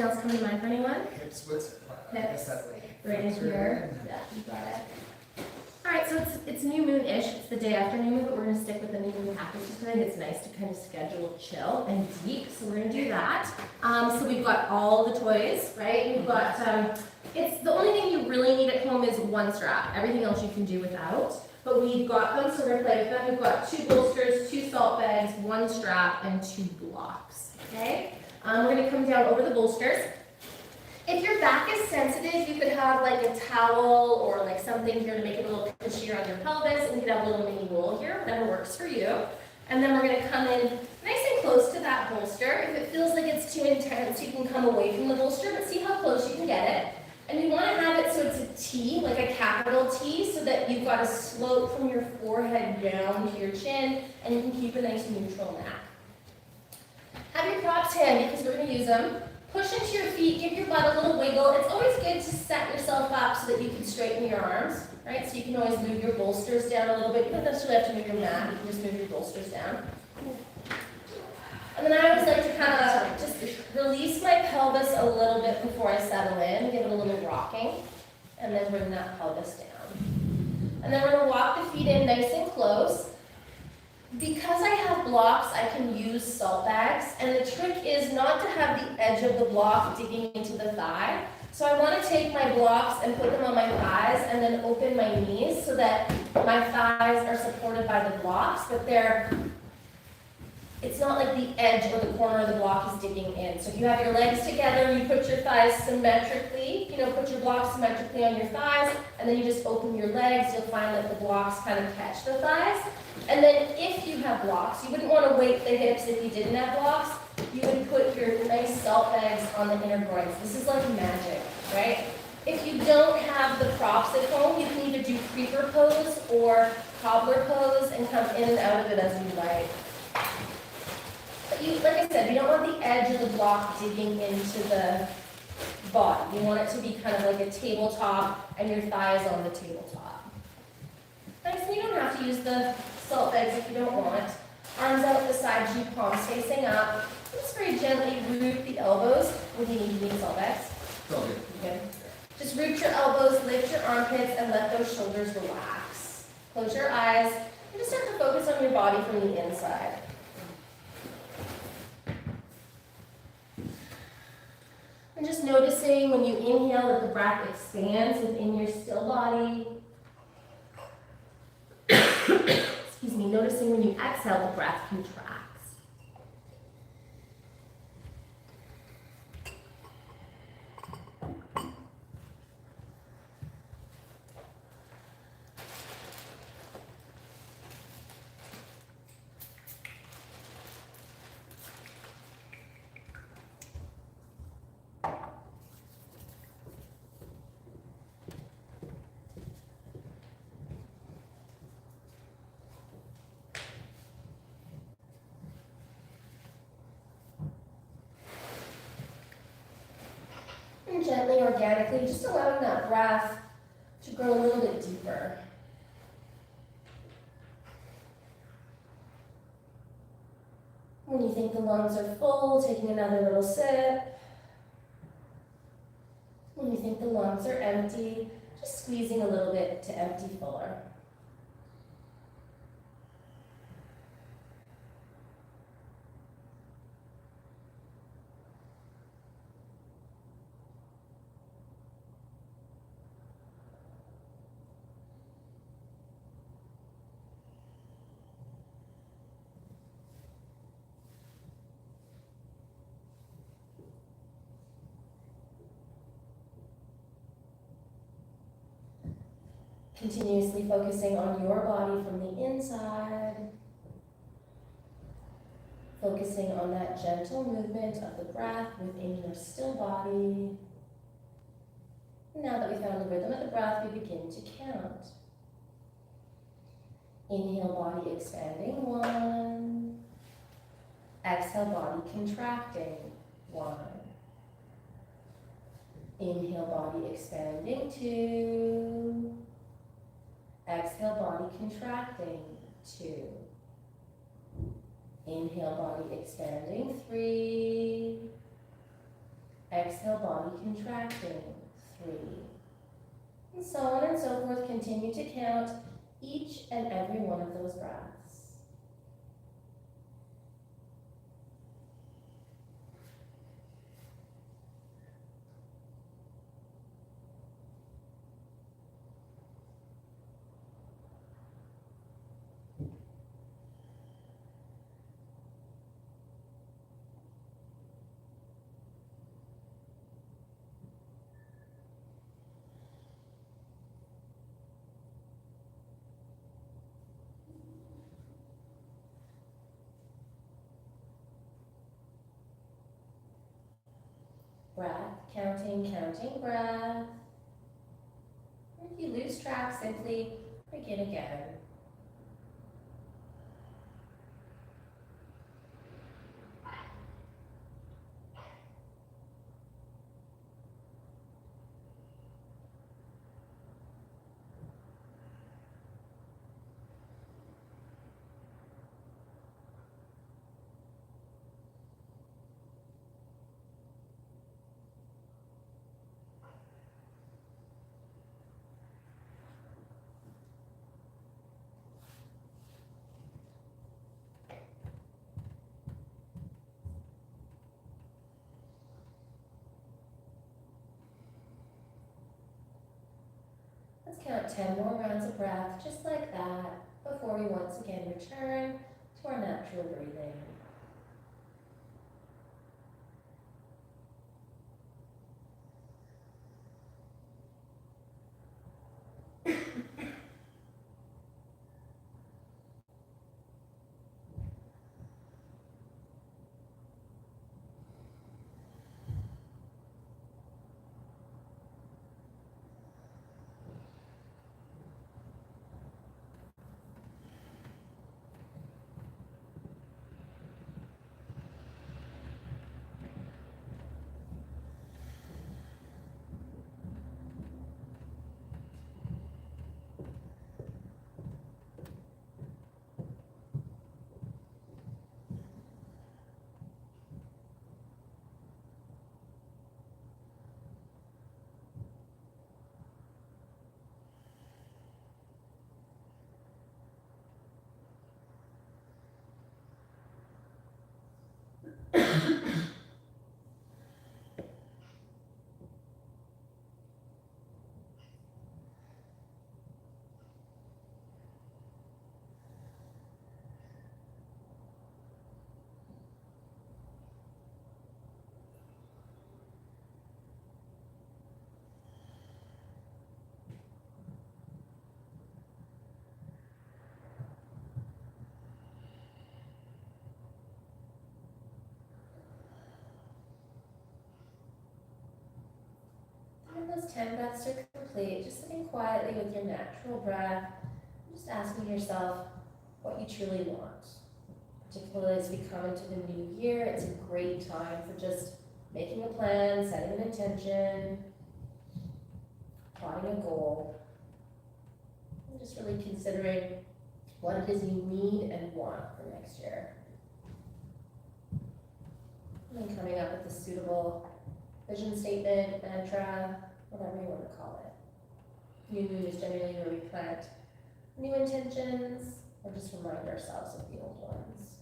else come to mind for anyone? Hips, what's it? Hips. Right in here. Yeah, you got it. All right, so it's new moon-ish. It's the day after new moon, but we're gonna stick with the new moon package today. It's nice to kind of schedule chill and deep, so we're gonna do that. So we've got all the toys, right? We've got, it's the only thing you really need at home is one strap. Everything else you can do without. But we've got them, so we're gonna play with them. We've got 2 bolsters, 2 salt bags, 1 strap, and 2 blocks, okay? We're gonna come down over the bolsters. If your back is sensitive, you could have like a towel or like something here to make it a little cushier on your pelvis, and you could have a little mini wool here, whatever works for you. And then we're gonna come in nice and close to that bolster. If it feels like it's too intense, you can come away from the bolster, but see how close you can get it. And you wanna have it so it's a T, like a capital T, so that you've got a slope from your forehead down to your chin, and you can keep a nice neutral neck. Have your props handy, because we're gonna use them. Push into your feet, give your butt a little wiggle. It's always good to set yourself up so that you can straighten your arms, right? So you can always move your bolsters down a little bit. You don't necessarily have to move your mat, you can just move your bolsters down. And then I always like to kind of just release my pelvis a little bit before I settle in, give it a little rocking, and then bring that pelvis down. And then we're gonna walk the feet in nice and close. Because I have blocks, I can use salt bags, and the trick is not to have the edge of the block digging into the thigh. So I want to take my blocks and put them on my thighs and then open my knees so that my thighs are supported by the blocks, but it's not like the edge or the corner of the block is digging in. So if you have your legs together, you put your thighs symmetrically, put your blocks symmetrically on your thighs, and then you just open your legs, you'll find that the blocks kind of catch the thighs. And then if you have blocks, you wouldn't want to weight the hips if you didn't have blocks. You would put your nice salt bags on the inner groins. This is like magic, right? If you don't have the props at home, you can either do creeper pose or cobbler pose and come in and out of it as you like. But like I said, you don't want the edge of the block digging into the body. You want it to be kind of like a tabletop and your thighs on the tabletop. Nice, and you don't have to use the salt bags if you don't want. Arms out the sides, you palms facing up. Just very gently root the elbows. What do you need? You need salt bags? Okay. Okay. Just root your elbows, lift your armpits, and let those shoulders relax. Close your eyes, and just start to focus on your body from the inside. And just noticing when you inhale that the breath expands within your still body. Excuse me, noticing when you exhale, the breath contracts. And gently, organically, just allowing that breath to grow a little bit deeper. When you think the lungs are full, taking another little sip. When you think the lungs are empty, just squeezing a little bit to empty fuller. Continuously focusing on your body from the inside. Focusing on that gentle movement of the breath within your still body. Now that we found the rhythm of the breath, we begin to count. Inhale, body expanding, 1. Exhale, body contracting, 1. Inhale, body expanding, 2. Exhale, body contracting, 2. Inhale, body expanding, 3. Exhale, body contracting. 3. And so on and so forth. Continue to count each and every one of those breaths. Breath, counting breath. If you lose track, simply begin again. Let's count 10 more rounds of breath, just like that, before we once again return to our natural breathing. When those 10 breaths are complete, just sitting quietly with your natural breath, just asking yourself what you truly want. Particularly as we come into the new year, it's a great time for just making a plan, setting an intention, plotting a goal, and just really considering what it is you need and want for next year. And then coming up with a suitable vision statement, mantra, whatever you want to call it. New moon is generally where we plant new intentions or just remind ourselves of the old ones.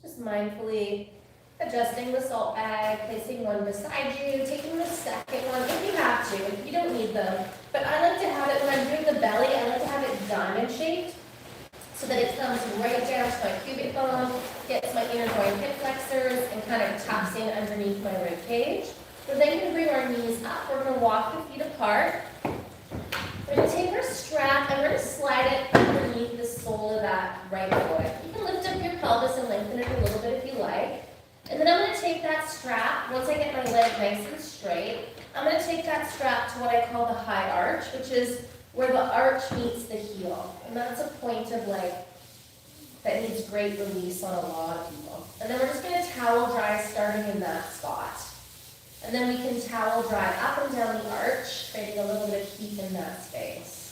Just mindfully adjusting the salt bag, placing one beside you, taking the second one if you have to, if you don't need them. But I like to have it, when I'm doing the belly, I like to have it diamond shaped so that it comes right down to my pubic bone, gets my inner groin hip flexors, and kind of taps in underneath my rib cage. We're then going to bring our knees up. We're going to walk the feet apart. We're going to take our strap and we're going to slide it underneath the sole of that right foot. You can lift up your pelvis and lengthen it a little bit if you like. And then I'm going to take that strap, once I get my leg nice and straight, I'm going to take that strap to what I call the high arch, which is where the arch meets the heel. And that's a point of that needs great release on a lot of people. And then we're just going to tap towel dry starting in that spot. And then we can towel dry up and down the arch, creating a little bit of heat in that space.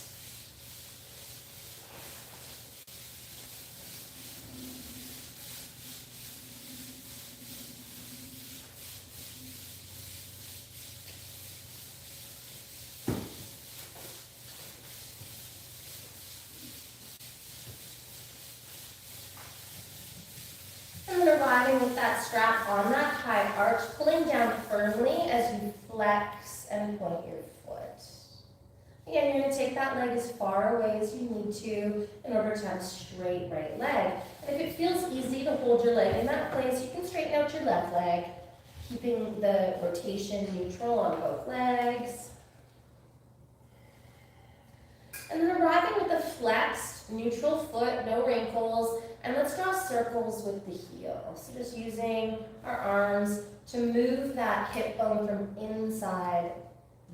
Arriving with that strap on that high arch, pulling down firmly as you flex and point your foot. Again, you're going to take that leg as far away as you need to in order to have a straight right leg. And if it feels easy to hold your leg in that place, you can straighten out your left leg, keeping the rotation neutral on both legs. And then arriving with a flexed, neutral foot, no wrinkles, and let's draw circles with the heel. So just using our arms to move that hip bone from inside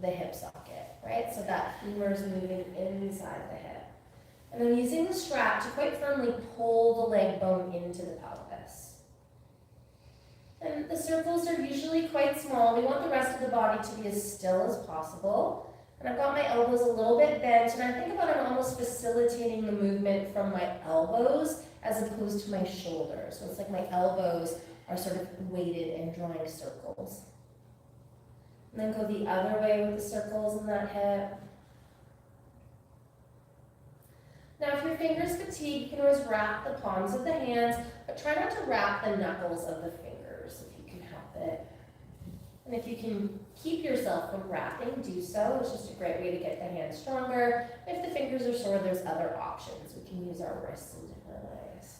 the hip socket, right? So that femur is moving inside the hip. And then using the strap to quite firmly pull the leg bone into the pelvis. And the circles are usually quite small. We want the rest of the body to be as still as possible. And I've got my elbows a little bit bent, and I think about I'm almost facilitating the movement from my elbows as opposed to my shoulders. So it's like my elbows are sort of weighted and drawing circles. And then go the other way with the circles in that hip. Now if your fingers fatigue, you can always wrap the palms of the hands, but try not to wrap the knuckles of the fingers if you can help it. And if you can keep yourself from wrapping, do so. It's just a great way to get the hands stronger. If the fingers are sore, there's other options. We can use our wrists in different ways.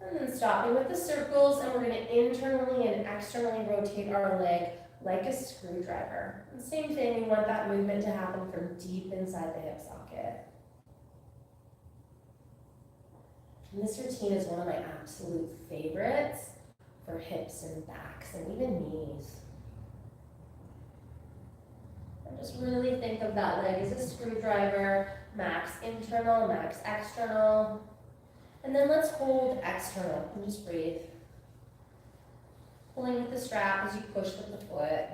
And then stopping with the circles, and we're going to internally and externally rotate our leg like a screwdriver. And same thing, we want that movement to happen from deep inside the hip socket. And this routine is one of my absolute favorites for hips and backs and even knees. And just really think of that leg as a screwdriver, max internal, max external. And then let's hold external and just breathe. Pulling with the strap as you push with the foot.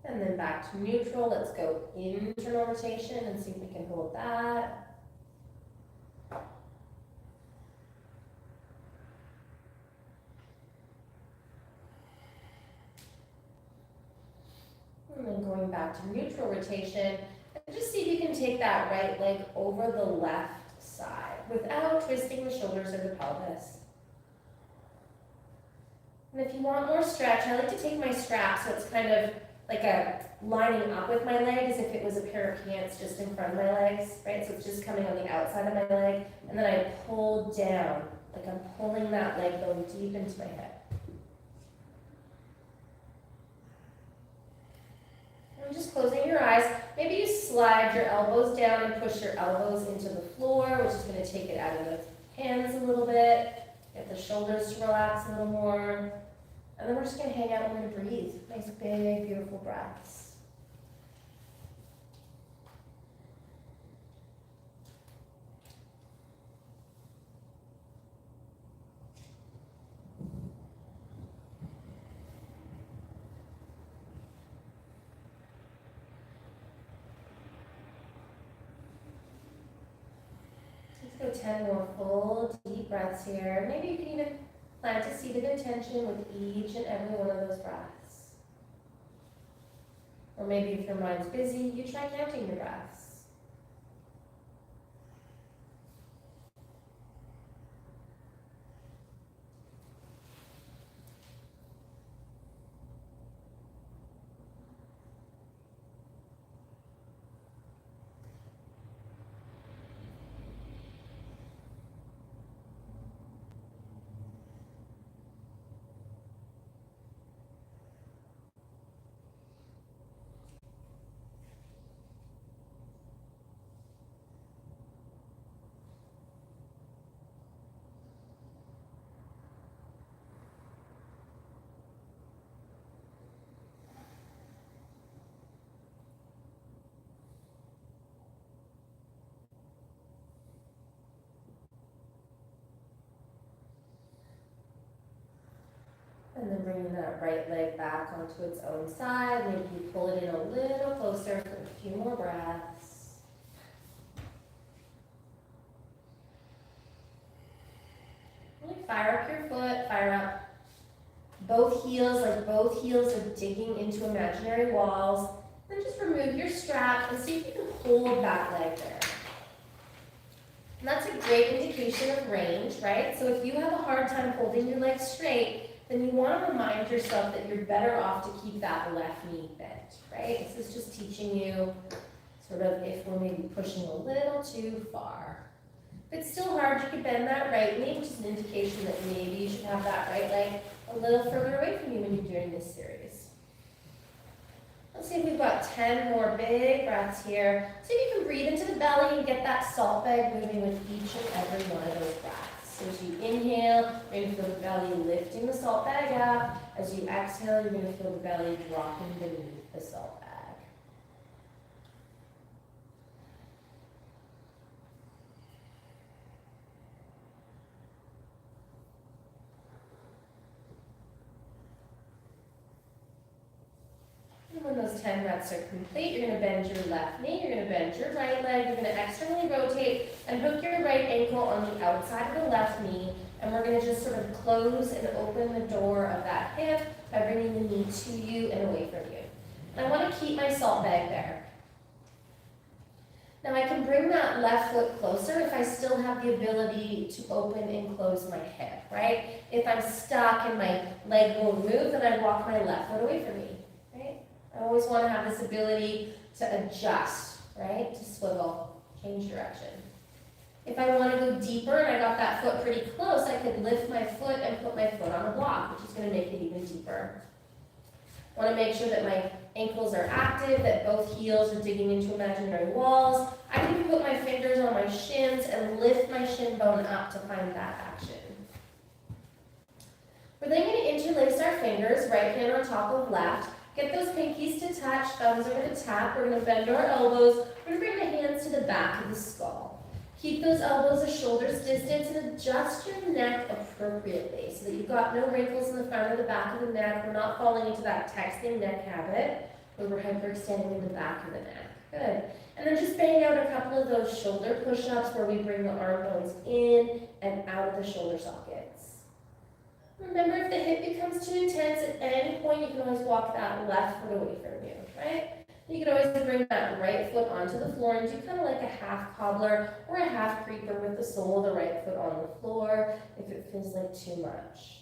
And then back to neutral. Let's go internal rotation and see if we can hold that. And then going back to neutral rotation. And just see if you can take that right leg over the left side without twisting the shoulders or the pelvis. And if you want more stretch, I like to take my strap so it's kind of like a lining up with my leg as if it was a pair of pants just in front of my legs, right? So it's just coming on the outside of my leg, and then I pull down, like I'm pulling that leg bone deep into my hip. And just closing your eyes, maybe you slide your elbows down and push your elbows into the floor, which is going to take it out of the hands a little bit, get the shoulders to relax a little more. And then we're just going to hang out and we're going to breathe. Nice, big, beautiful breaths. Let's go 10 more full, deep breaths here. Maybe you can even plant a seed of intention with each and every one of those breaths. Or maybe if your mind's busy, you try counting your breaths. And then bringing that right leg back onto its own side. Maybe you pull it in a little closer for a few more breaths. Really fire up your foot, fire up both heels, like both heels are digging into imaginary walls. Then just remove your strap and see if you can hold that leg there. And that's a great indication of range, right? So if you have a hard time holding your legs straight, then you want to remind yourself that you're better off to keep that left knee bent, right? This is just teaching you sort of if we're maybe pushing a little too far. If it's still hard, you can bend that right knee, which is an indication that maybe you should have that right leg a little further away from you when you're doing this series. Let's see if we've got 10 more big breaths here. See if you can breathe into the belly and get that salt bag moving with each and every one of those breaths. So as you inhale, you're going to feel the belly lifting the salt bag up. As you exhale, you're going to feel the belly dropping beneath the salt bag. When those 10 reps are complete, you're going to bend your left knee, you're going to bend your right leg, you're going to externally rotate and hook your right ankle on the outside of the left knee, and we're going to just sort of close and open the door of that hip by bringing the knee to you and away from you. And I want to keep my salt bag there. Now I can bring that left foot closer if I still have the ability to open and close my hip, right? If I'm stuck and my leg won't move, then I walk my left foot away from me. I always want to have this ability to adjust, right? To swivel, change direction. If I want to go deeper and I got that foot pretty close, I could lift my foot and put my foot on a block, which is going to make it even deeper. I want to make sure that my ankles are active, that both heels are digging into imaginary walls. I can even put my fingers on my shins and lift my shin bone up to find that action. We're then going to interlace our fingers, right hand on top of left. Get those pinkies to touch, thumbs are going to tap. We're going to bend our elbows. We're going to bring the hands to the back of the skull. Keep those elbows a shoulder's distance and adjust your neck appropriately so that you've got no wrinkles in the front or the back of the neck. We're not falling into that texting neck habit where we're hyperextending in the back of the neck. Good. And then just bang out a couple of those shoulder push-ups where we bring the arm bones in and out of the shoulder sockets. Remember, if the hip becomes too intense, at any point you can always walk that left foot away from you, right? You can always bring that right foot onto the floor and do kind of like a half cobbler or a half creeper with the sole of the right foot on the floor if it feels like too much.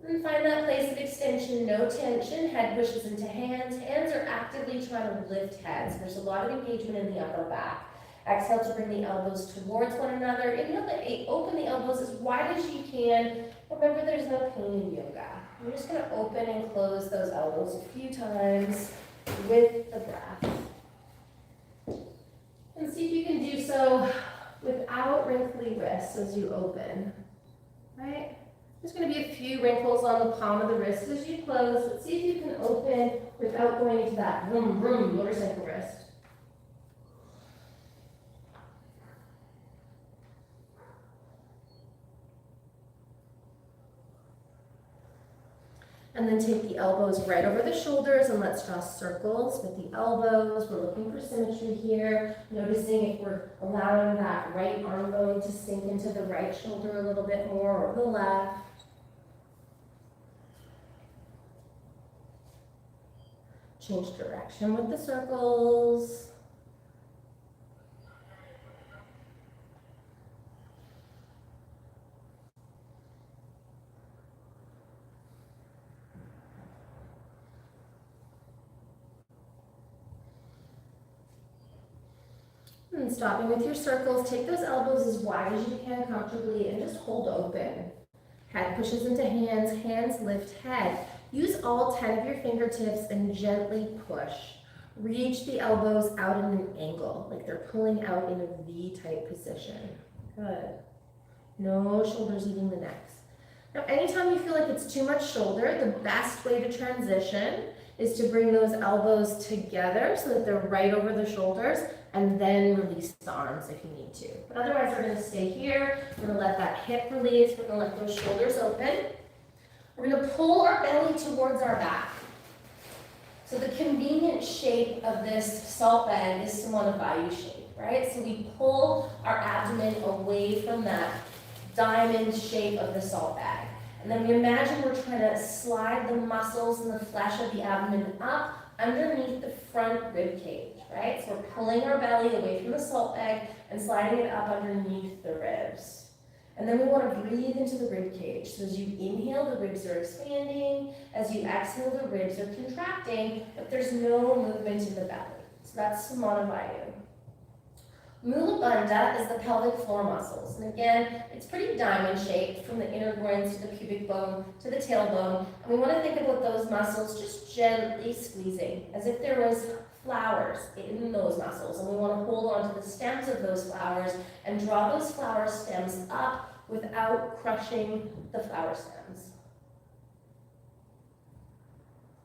And find that place of extension, no tension, head pushes into hands. Hands are actively trying to lift heads. There's a lot of engagement in the upper back. Exhale to bring the elbows towards one another. Inhale to open the elbows as wide as you can. Remember, there's no pain in yoga. You're just going to open and close those elbows a few times with the breath. And see if you can do so without wrinkly wrists as you open. Right? There's going to be a few wrinkles on the palm of the wrist as you close. Let's see if you can open without going into that vroom, vroom motorcycle wrist. And then take the elbows right over the shoulders and let's draw circles with the elbows. We're looking for symmetry here. Noticing if we're allowing that right arm bone to sink into the right shoulder a little bit more or the left. Change direction with the circles. And stopping with your circles, take those elbows as wide as you can comfortably and just hold open. Head pushes into hands, hands lift head. Use all 10 of your fingertips and gently push. Reach the elbows out in an angle, like they're pulling out in a V-type position. Good. No shoulders eating the necks. Now, anytime you feel like it's too much shoulder, the best way to transition is to bring those elbows together so that they're right over the shoulders and then release the arms if you need to. But otherwise, we're going to stay here. We're going to let that hip release. We're going to let those shoulders open. We're gonna pull our belly towards our back. So the convenient shape of this salt bag is somewhat a value shape, right? So we pull our abdomen away from that diamond shape of the salt bag. And then we imagine we're trying to slide the muscles and the flesh of the abdomen up underneath the front rib cage, right? So we're pulling our belly away from the salt bag and sliding it up underneath the ribs. And then we want to breathe into the rib cage. So as you inhale, the ribs are expanding. As you exhale, the ribs are contracting, but there's no movement in the belly. So that's Samana Vayu. Mula Bandha is the pelvic floor muscles. And again, it's pretty diamond shaped from the inner groins to the pubic bone to the tailbone. And we want to think about those muscles just gently squeezing, as if there was flowers in those muscles. And we want to hold on to the stems of those flowers and draw those flower stems up without crushing the flower stems.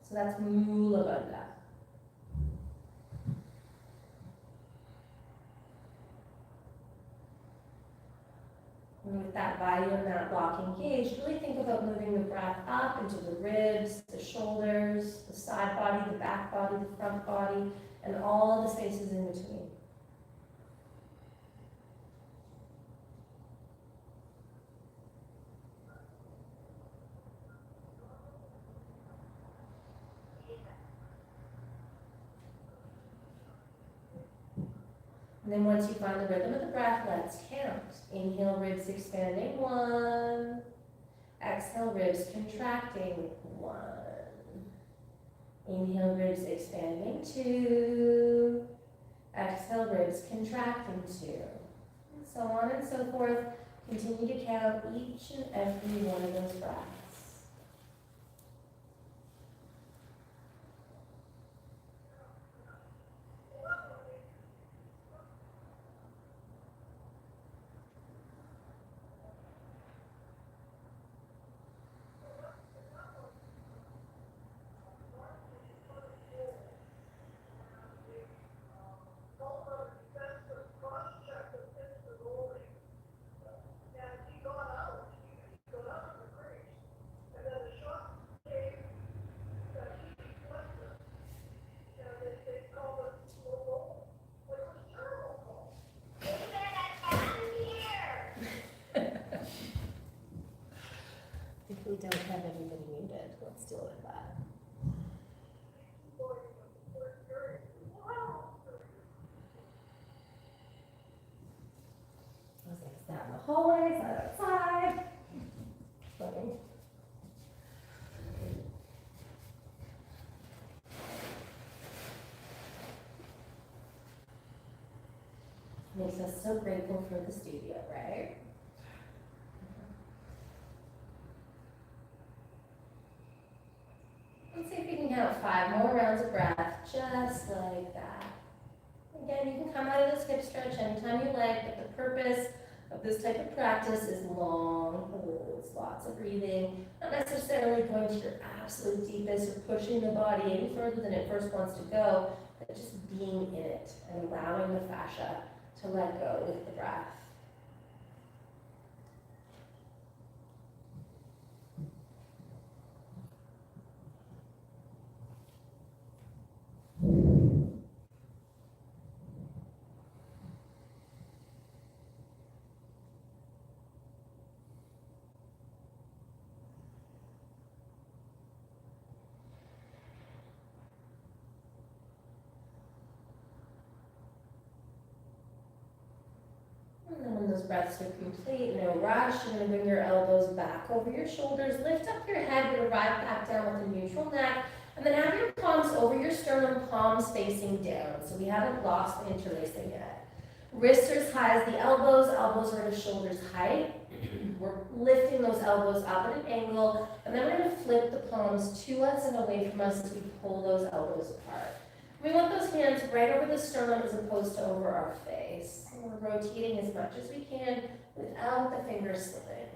So that's Mula Bandha. And with that body and that blocking cage, really think about moving the breath up into the ribs, the shoulders, the side body, the back body, the front body, and all the spaces in between. And then once you find the rhythm of the breath, let's count. Inhale, ribs expanding, 1. Exhale, ribs contracting, 1. Inhale, ribs expanding, 2. Exhale, ribs contracting, 2. And so on and so forth. Continue to count each and every one of those breaths. If we don't have anybody muted, let's deal with that. I was like, is that in the hallway? Is that outside? Funny. Makes us so grateful for the studio, right? Let's see if we can count 5 more rounds of breath, just like that. Again, you can come out of this hip stretch anytime you like, but the purpose of this type of practice is long holds, lots of breathing, not necessarily going to your absolute deepest or pushing the body any further than it first wants to go, but just being in it and allowing the fascia to let go with the breath. And then when those breaths are complete, no rush, you're going to bring your elbows back over your shoulders, lift up your head, but arrive back down with a neutral neck, and then have your palms over your sternum, palms facing down. So we haven't lost the interlacing yet. Wrists are as high as the elbows, elbows are at a shoulder's height. We're lifting those elbows up at an angle, and then we're going to flip the palms to us and away from us as we pull those elbows apart. We want those hands right over the sternum as opposed to over our face. And we're rotating as much as we can without the fingers slipping.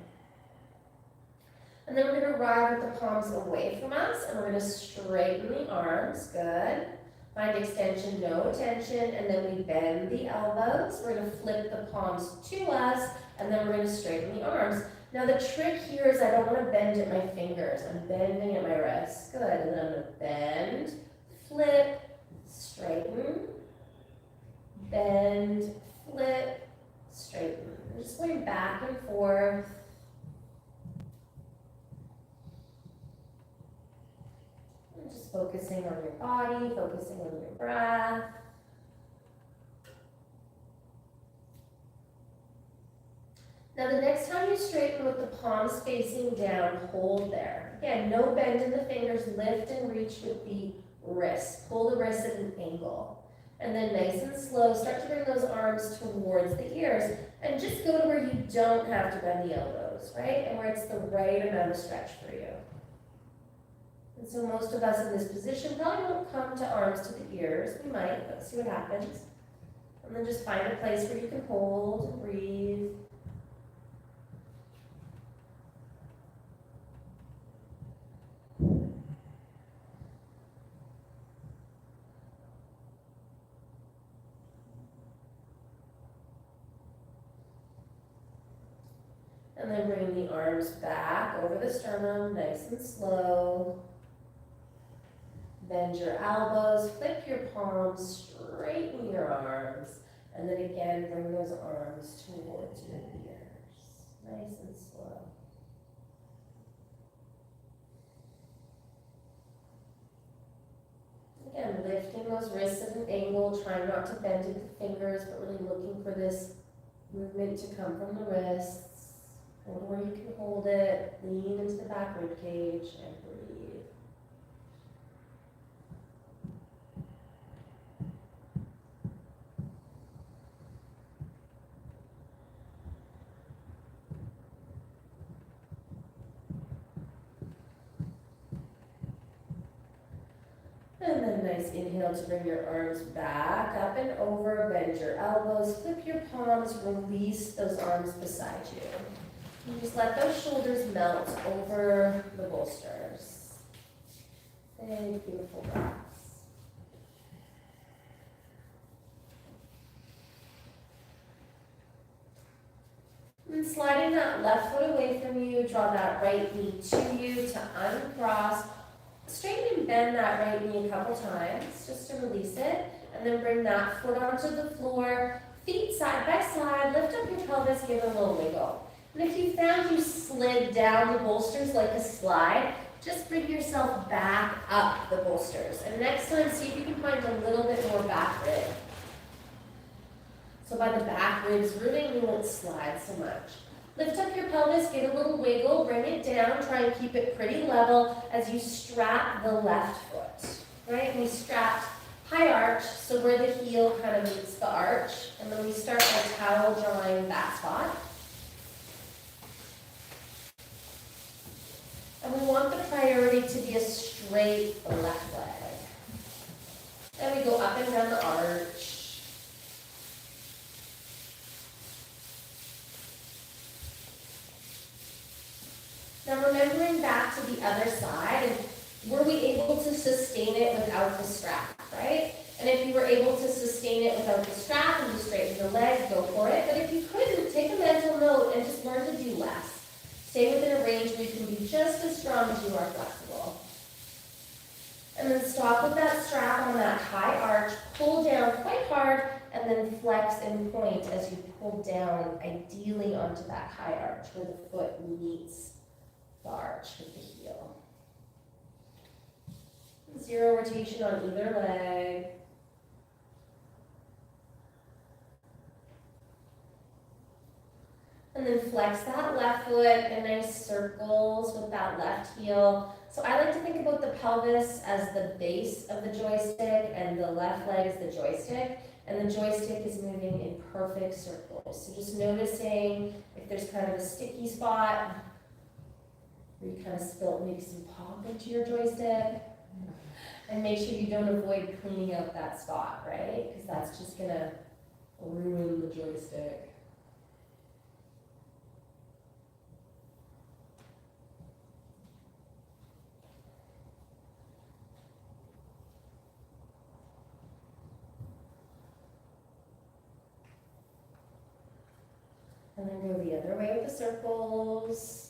And then we're going to arrive with the palms away from us, and we're going to straighten the arms. Good. Find extension, no tension, and then we bend the elbows. We're going to flip the palms to us, and then we're going to straighten the arms. Now the trick here is I don't want to bend at my fingers. I'm bending at my wrists. Good. And then I'm going to bend, flip, straighten, bend, flip, straighten. I'm just going back and forth. And just focusing on your body, focusing on your breath. Now the next time you straighten with the palms facing down, hold there. Again, no bend in the fingers, lift and reach with the wrists. Pull the wrists at an angle. And then nice and slow, start to bring those arms towards the ears. And just go to where you don't have to bend the elbows, right? And where it's the right amount of stretch for you. And so most of us in this position probably won't come to arms to the ears. We might, but see what happens. And then just find a place where you can hold and breathe. And then bring the arms back over the sternum, nice and slow. Bend your elbows, flip your palms, straighten your arms, and then again bring those arms towards your ears, nice and slow. Again, lifting those wrists at an angle, trying not to bend at the fingers, but really looking for this movement to come from the wrists. Hold where you can hold it, lean into the back rib cage, and breathe. And then nice inhale to bring your arms back, up and over, bend your elbows, flip your palms, release those arms beside you. And just let those shoulders melt over the bolsters. And beautiful breaths. And sliding that left foot away from you, draw that right knee to you to uncross. Straighten and bend that right knee a couple times, just to release it. And then bring that foot onto the floor, feet side by side, lift up your pelvis, give it a little wiggle. And if you found you slid down the bolsters like a slide, just bring yourself back up the bolsters. And next time, see if you can find a little bit more back rib. So by the back ribs rooting, you won't slide so much. Lift up your pelvis, get a little wiggle, bring it down, try and keep it pretty level as you strap the left foot, right? And we strapped high arch, so where the heel kind of meets the arch, and then we start by towel drawing that spot. And we want the priority to be a straight left leg. Then we go up and down the arch. Now remembering back to the other side, and were we able to sustain it without the strap, right? And if you were able to sustain it without the strap and just straighten the leg, go for it. But if you couldn't, take a mental note and just learn to do less. Stay within a range where you can be just as strong as you are flexible. And then stop with that strap on that high arch, pull down quite hard, and then flex and point as you pull down, ideally onto that high arch where the foot meets the arch with the heel. Zero rotation on either leg. And then flex that left foot in nice circles with that left heel. So I like to think about the pelvis as the base of the joystick and the left leg as the joystick. And the joystick is moving in perfect circles. So just noticing if there's kind of a sticky spot where you kind of spill maybe some pop into your joystick. And make sure you don't avoid cleaning out that spot, right? Because that's just going to ruin the joystick. And then go the other way with with the circles.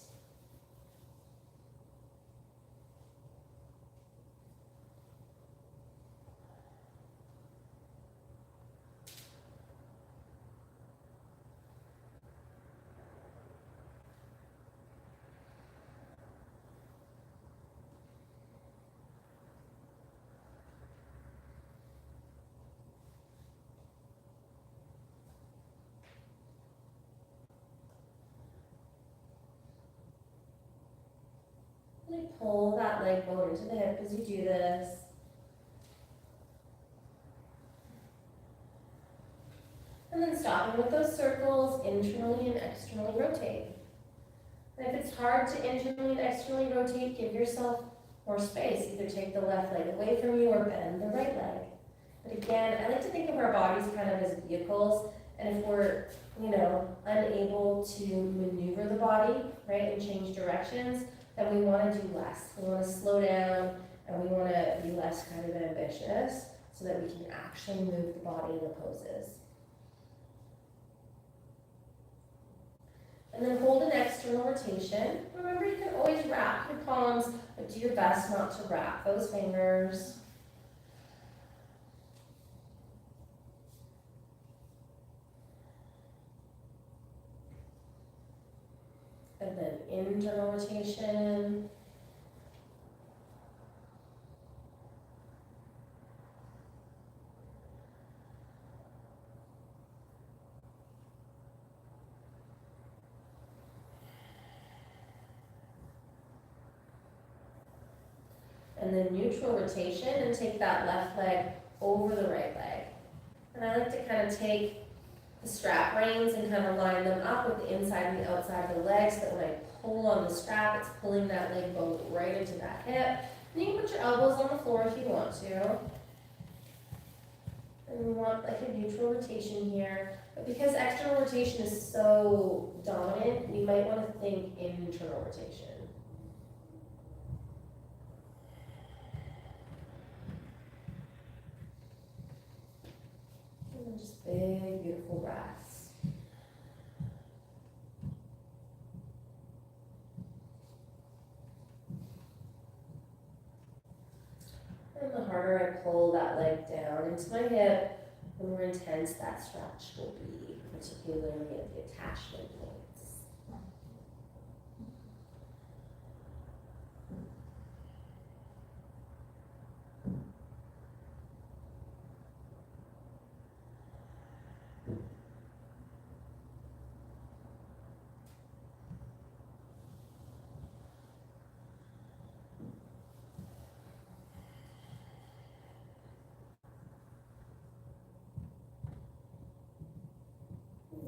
Really pull that leg bone into the hip as you do this. And then stopping with those circles, internally and externally rotate. And if it's hard to internally and externally rotate, give yourself more space. Either take the left leg away from you or bend the right leg. But again, I like to think of our bodies kind of as vehicles, and if we're, unable to maneuver the body, right, and change directions, then we want to do less. We want to slow down, and we want to be less kind of ambitious so that we can actually move the body in the poses. And then hold an external rotation. Remember, you can always wrap your palms, but do your best not to wrap those fingers. And then internal rotation. And then neutral rotation, and take that left leg over the right leg. And I like to kind of take the strap reins and kind of line them up with the inside and the outside of the leg, so that when I pull on the strap, it's pulling that leg bone right into that hip. And you can put your elbows on the floor if you want to. And we want like a neutral rotation here. But because external rotation is so dominant, we might want to think internal rotation. And just big, beautiful breaths. And the harder I pull that leg down into my hip, the more intense that stretch will be, particularly at the attachment points.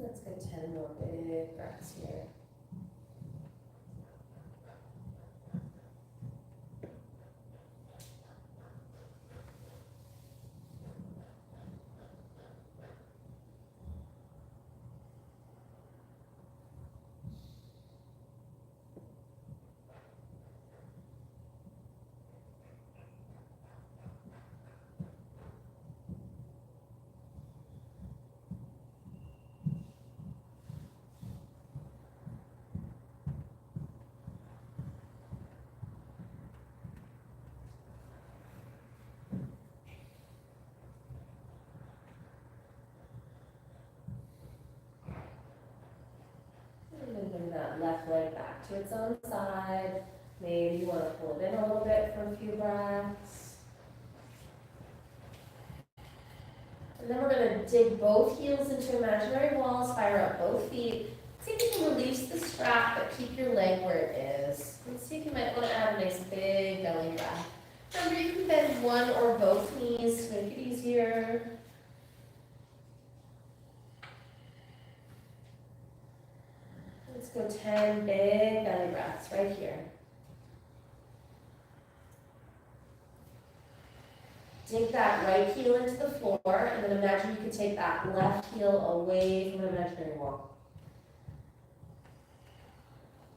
Let's go 10 more big breaths here. And then bring that left leg back to its own side. Maybe you want to pull it in a little bit for a few breaths. And then we're going to dig both heels into imaginary walls, fire up both feet. See if you can release the strap, but keep your leg where it is. And see if you might want to add a nice big belly breath. Remember, you can bend one or both knees to make it easier. Let's go 10 big belly breaths right here. Dig that right heel into the floor, and then imagine you could take that left heel away from the imaginary wall.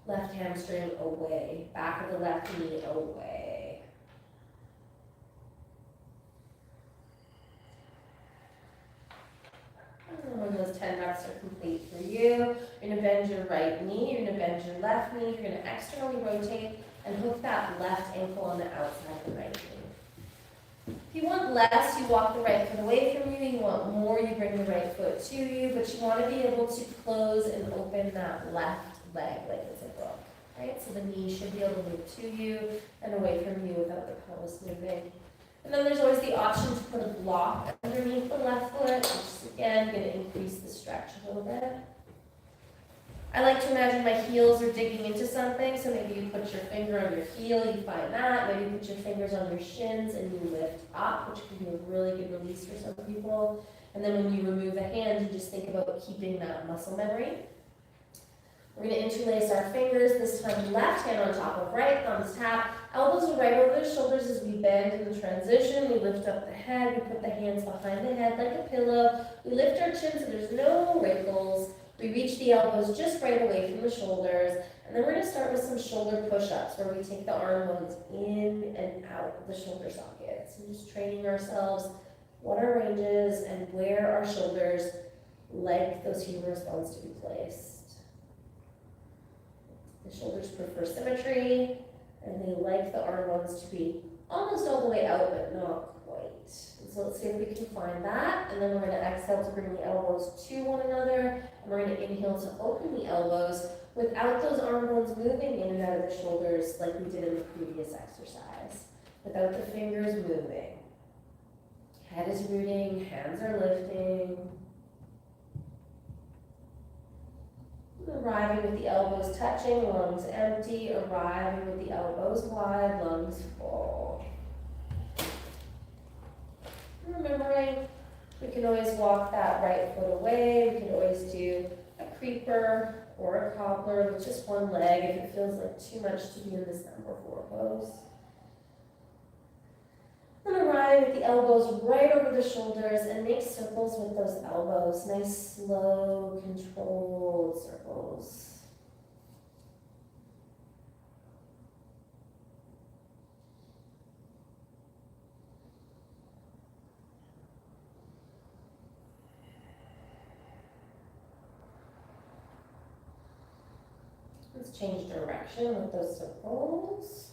Left hamstring away, back of the left knee away. And then when those 10 reps are complete for you. You're gonna bend your right knee, you're gonna bend your left knee, you're gonna externally rotate and hook that left ankle on the outside of the right knee. If you want less, you walk the right foot away from you. You want more, you bring the right foot to you, but you want to be able to close and open that left leg like it's a book, right? So the knee should be able to move to you and away from you without the pelvis moving. And then there's always the option to put a block underneath the left foot, which is again going to increase the stretch a little bit. I like to imagine my heels are digging into something, so maybe you put your finger on your heel, you find that. Maybe you put your fingers on your shins and you lift up, which can be a really good release for some people. And then when you remove the hand, you just think about keeping that muscle memory. We're going to interlace our fingers, this time left hand on top of right, thumbs tap. Elbows are right over the shoulders as we bend in the transition. We lift up the head, we put the hands behind the head like a pillow. We lift our chin so there's no wrinkles. We reach the elbows just right away from the shoulders, and then we're going to start with some shoulder push-ups where we take the arm bones in and out of the shoulder sockets. So just training ourselves what our range is and where our shoulders like those humerus bones to be placed. The shoulders prefer symmetry, and they like the arm bones to be almost all the way out, but not quite. So let's see if we can find that, and then we're going to exhale to bring the elbows to one another, and we're going to inhale to open the elbows without those arm bones moving in and out of the shoulders like we did in the previous exercise, without the fingers moving. Head is rooting, hands are lifting. Arriving with the elbows touching, lungs empty, arriving with the elbows wide, lungs full. Remembering, we can always walk that right foot away. We can always do a creeper or a cobbler with just one leg if it feels like too much to be in this number 4 pose. And arrive with the elbows right over the shoulders and make circles with those elbows. Nice, slow, controlled circles. Let's change direction with those circles.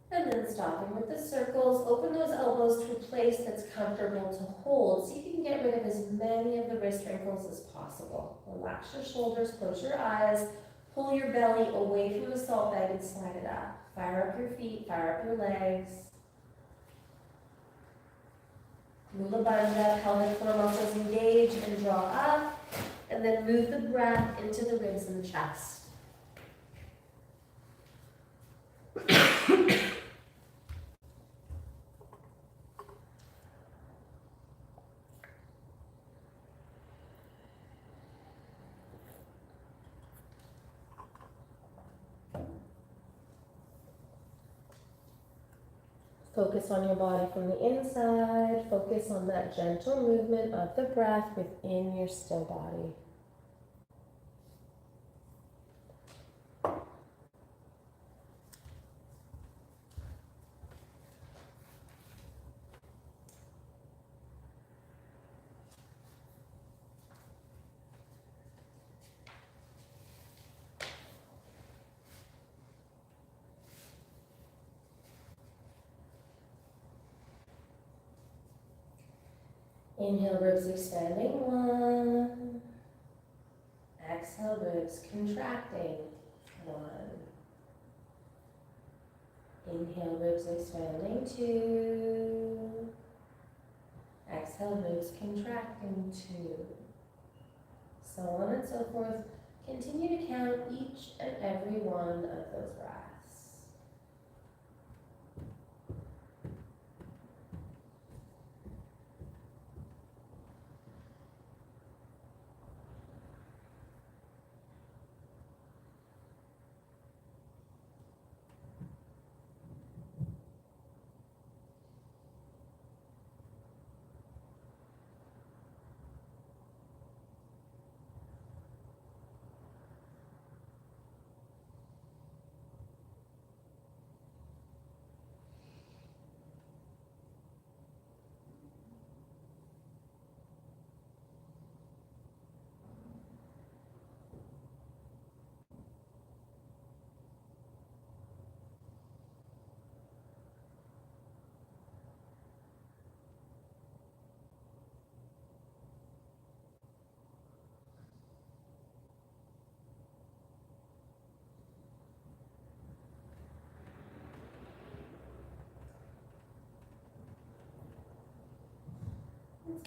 And then stopping with the circles, open those elbows to a place that's comfortable to hold. See if you can get rid of as many of the wrist wrinkles as possible. Relax your shoulders, close your eyes, pull your belly away from the salt bag and slide it up. Fire up your feet, fire up your legs. Mula bandha, pelvic floor muscles engage and draw up. And then move the breath into the ribs and the chest. Focus on your body from the inside. Focus on that gentle movement of the breath within your still body. Inhale, ribs expanding, 1. Exhale, ribs contracting, 1. Inhale, ribs expanding, 2. Exhale, ribs contracting, 2. So on and so forth. Continue to count each and every one of those breaths.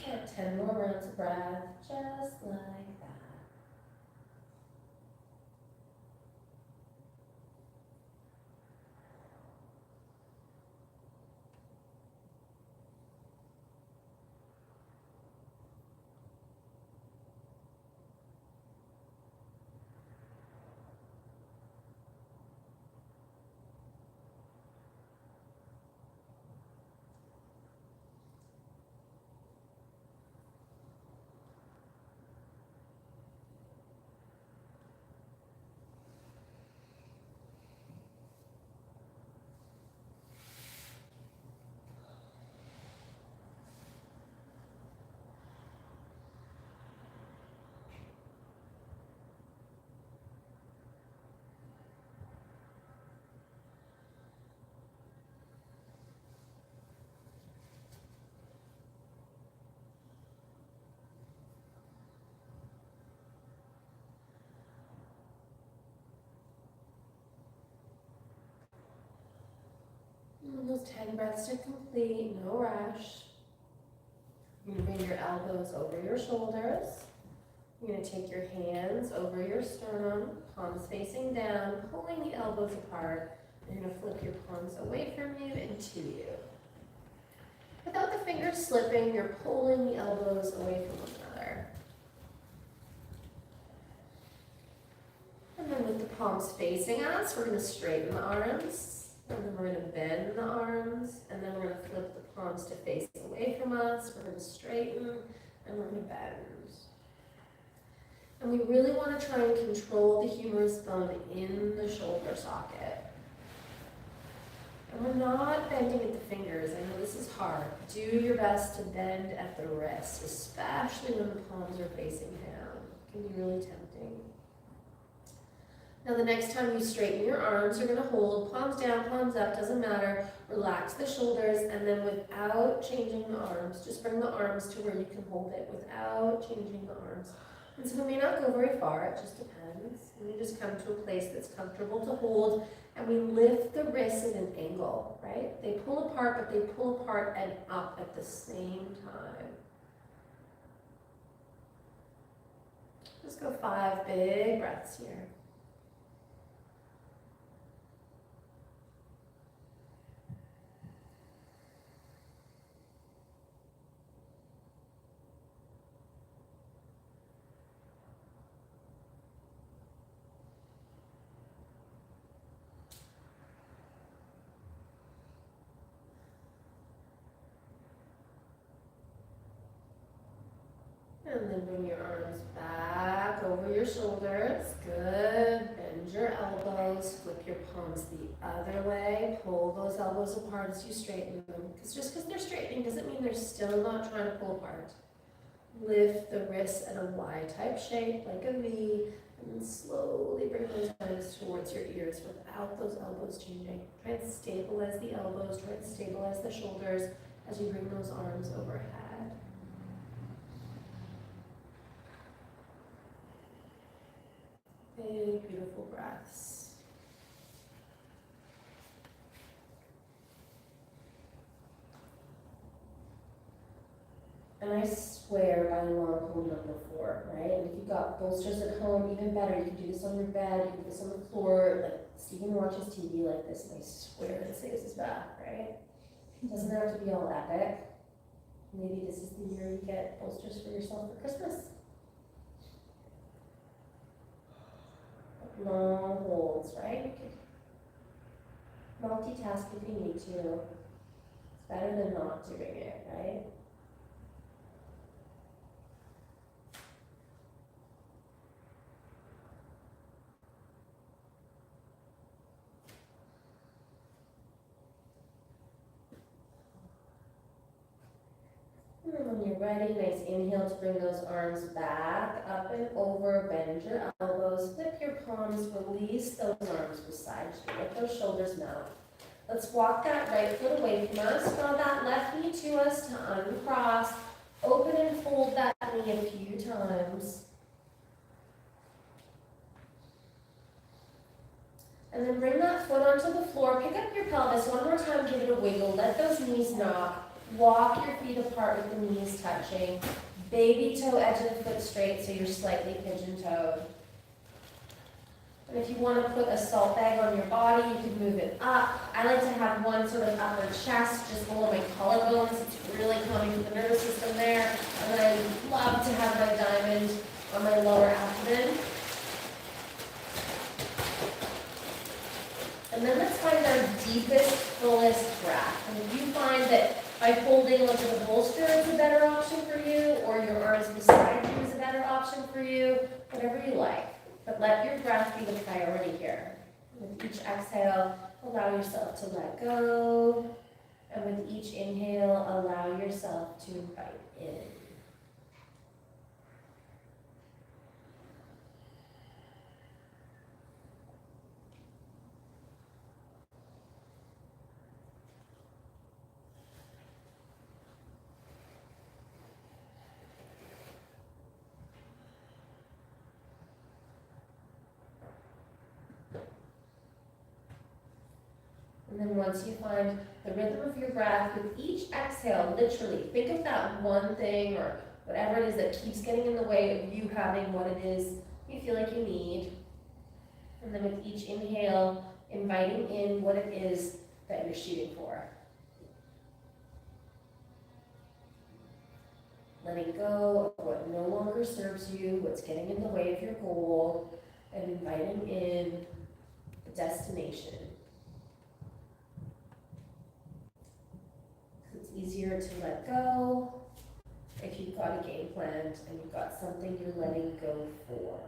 Get 10 more rounds of breath, just like that. And those 10 breaths are complete, no rush. You're gonna bring your elbows over your shoulders. You're gonna take your hands over your sternum, palms facing down, pulling the elbows apart. You're gonna flip your palms away from you and to you. Without the fingers slipping, you're pulling the elbows away from one another. And then with the palms facing us, we're gonna straighten the arms. And then we're going to bend the arms, and then we're going to flip the palms to face away from us. We're going to straighten, and we're going to bend. And we really want to try and control the humerus bone in the shoulder socket. And we're not bending at the fingers. I know this is hard. Do your best to bend at the wrist, especially when the palms are facing down. It can be really tempting. Now the next time you straighten your arms, you're going to hold palms down, palms up, doesn't matter. Relax the shoulders, and then without changing the arms, just bring the arms to where you can hold it without changing the arms. And so we may not go very far, it just depends. And you just come to a place that's comfortable to hold, and we lift the wrists at an angle, right? They pull apart, but they pull apart and up at the same time. Just go 5 big breaths here. And then bring your arms back over your shoulders. Good. Bend your elbows. Flip your palms the other way. Pull those elbows apart as you straighten them. Because just because they're straightening doesn't mean they're still not trying to pull apart. Lift the wrists at a Y-type shape, like a V, and then slowly bring those hands towards your ears without those elbows changing. Try and stabilize the elbows. Try and stabilize the shoulders as you bring those arms overhead. Big, beautiful breaths. And I swear by long hold number 4, right? And if you've got bolsters at home, even better. You can do this on your bed, you can do this on the floor, like Stephen watches TV like this, and I swear it saves his back, right? It doesn't have to be all epic. Maybe this is the year you get bolsters for yourself for Christmas. Long holds, right? You can multitask if you need to. It's better than not doing it, right? And then when you're ready, nice inhale to bring those arms back, up and over, bend your elbows, flip your palms, release those arms beside you, let those shoulders mount. Let's walk that right foot away from us, draw that left knee to us to uncross, open and fold that knee a few times. And then bring that foot onto the floor, pick up your pelvis one more time, give it a wiggle, let those knees knock. Walk your feet apart with the knees touching. Baby toe edge of the foot straight so you're slightly pigeon-toed. And if you want to put a salt bag on your body, you can move it up. I like to have one sort of upper chest, just below my collarbones. It's really calming to the nervous system there. And then I love to have my diamond on my lower abdomen. And then let's find our deepest, fullest breath. And if you find that by holding onto the bolster is a better option for you, or your arms beside you is a better option for you, whatever you like. But let your breath be the priority here. With each exhale, allow yourself to let go. And with each inhale, allow yourself to invite in. And then once you find the rhythm of your breath, with each exhale, literally, think of that one thing or whatever it is that keeps getting in the way of you having what it is you feel like you need. And then with each inhale, inviting in what it is that you're shooting for. Letting go of what no longer serves you, what's getting in the way of your goal, and inviting in the destination. It's easier to let go if you've got a game planned and you've got something you're letting go for.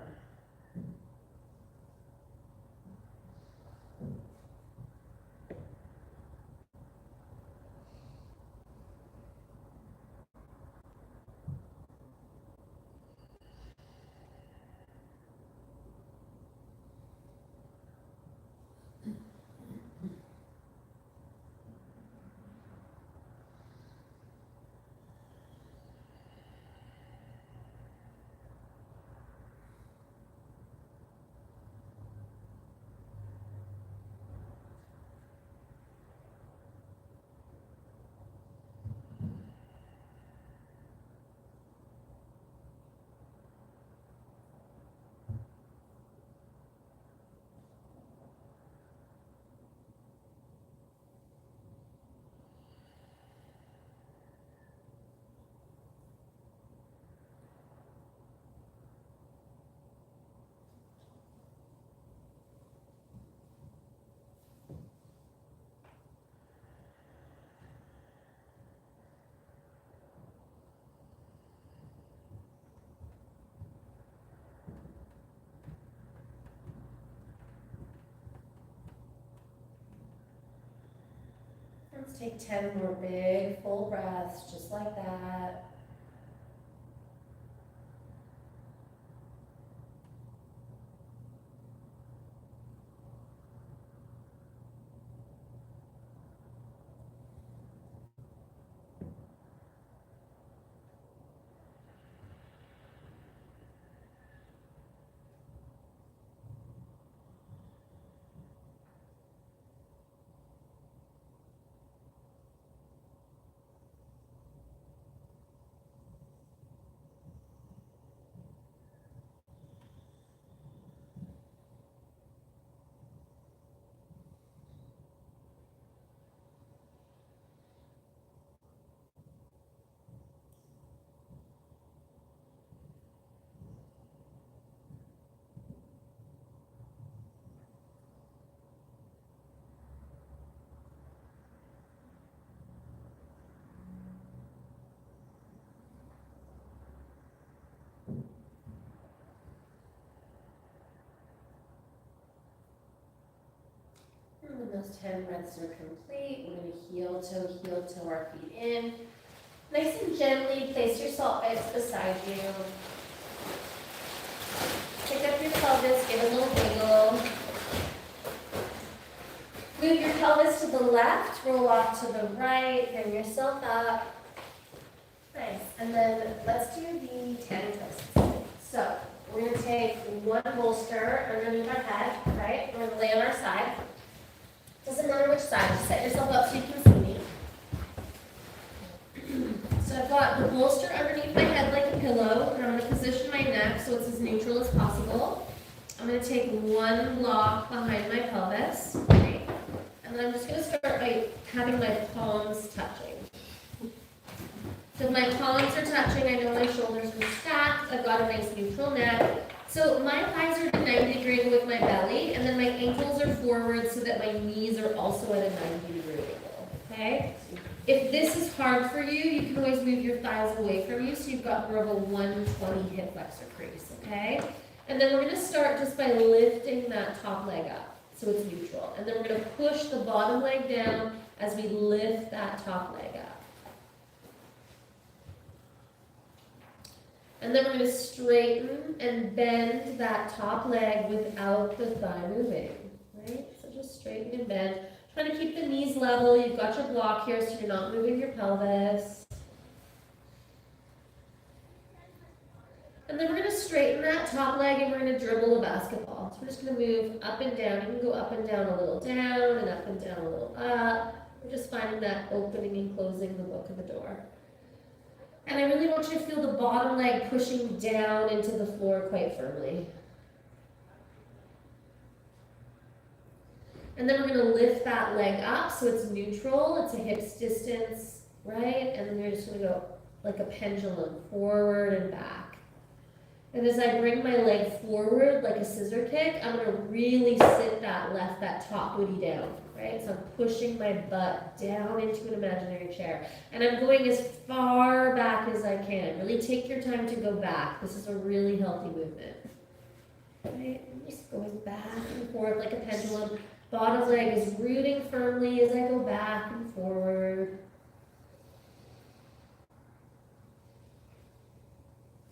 Let's take 10 more big, full breaths, just like that. And when those 10 breaths are complete, we're going to heel toe our feet in. Nice and gently place your salt bags beside you. Pick up your pelvis, give a little wiggle. Move your pelvis to the left, roll off to the right, bring yourself up. Nice. And then let's do the 10 twists. So we're going to take one bolster underneath our head, right? We're going to lay on our side. Doesn't matter which side, just set yourself up so you can see me. so it's as neutral as possible. I'm going to take one block behind my pelvis, right? And then I'm just going to start by having my palms touching. So if my palms are touching, I know my shoulders are stacked, I've got a nice neutral neck. So my thighs are at a 90 degree angle with my belly, and then my ankles are forward so that my knees are also at a 90 degree angle, okay? If this is hard for you, you can always move your thighs away from you so you've got more of a 120 hip flexor crease, okay? And then we're going to start just by lifting that top leg up so it's neutral. And then we're going to push the bottom leg down as we lift that top leg up. And then we're going to straighten and bend that top leg without the thigh moving, right? So just straighten and bend. Trying to keep the knees level. You've got your block here so you're not moving your pelvis. And then we're going to straighten that top leg and we're going to dribble a basketball. So we're just going to move up and down. You can go up and down a little down and up and down a little up. We're just finding that opening and closing the book of the door. And I really want you to feel the bottom leg pushing down into the floor quite firmly. And then we're going to lift that leg up so it's neutral. It's a hips distance, right? And then you're just going to go like a pendulum, forward and back. And as I bring my leg forward like a scissor kick, I'm going to really sit that top booty down, right? So I'm pushing my butt down into an imaginary chair. And I'm going as far back as I can. Really take your time to go back. This is a really healthy movement. Right? I'm just going back and forth like a pendulum. Bottom leg is rooting firmly as I go back and forward.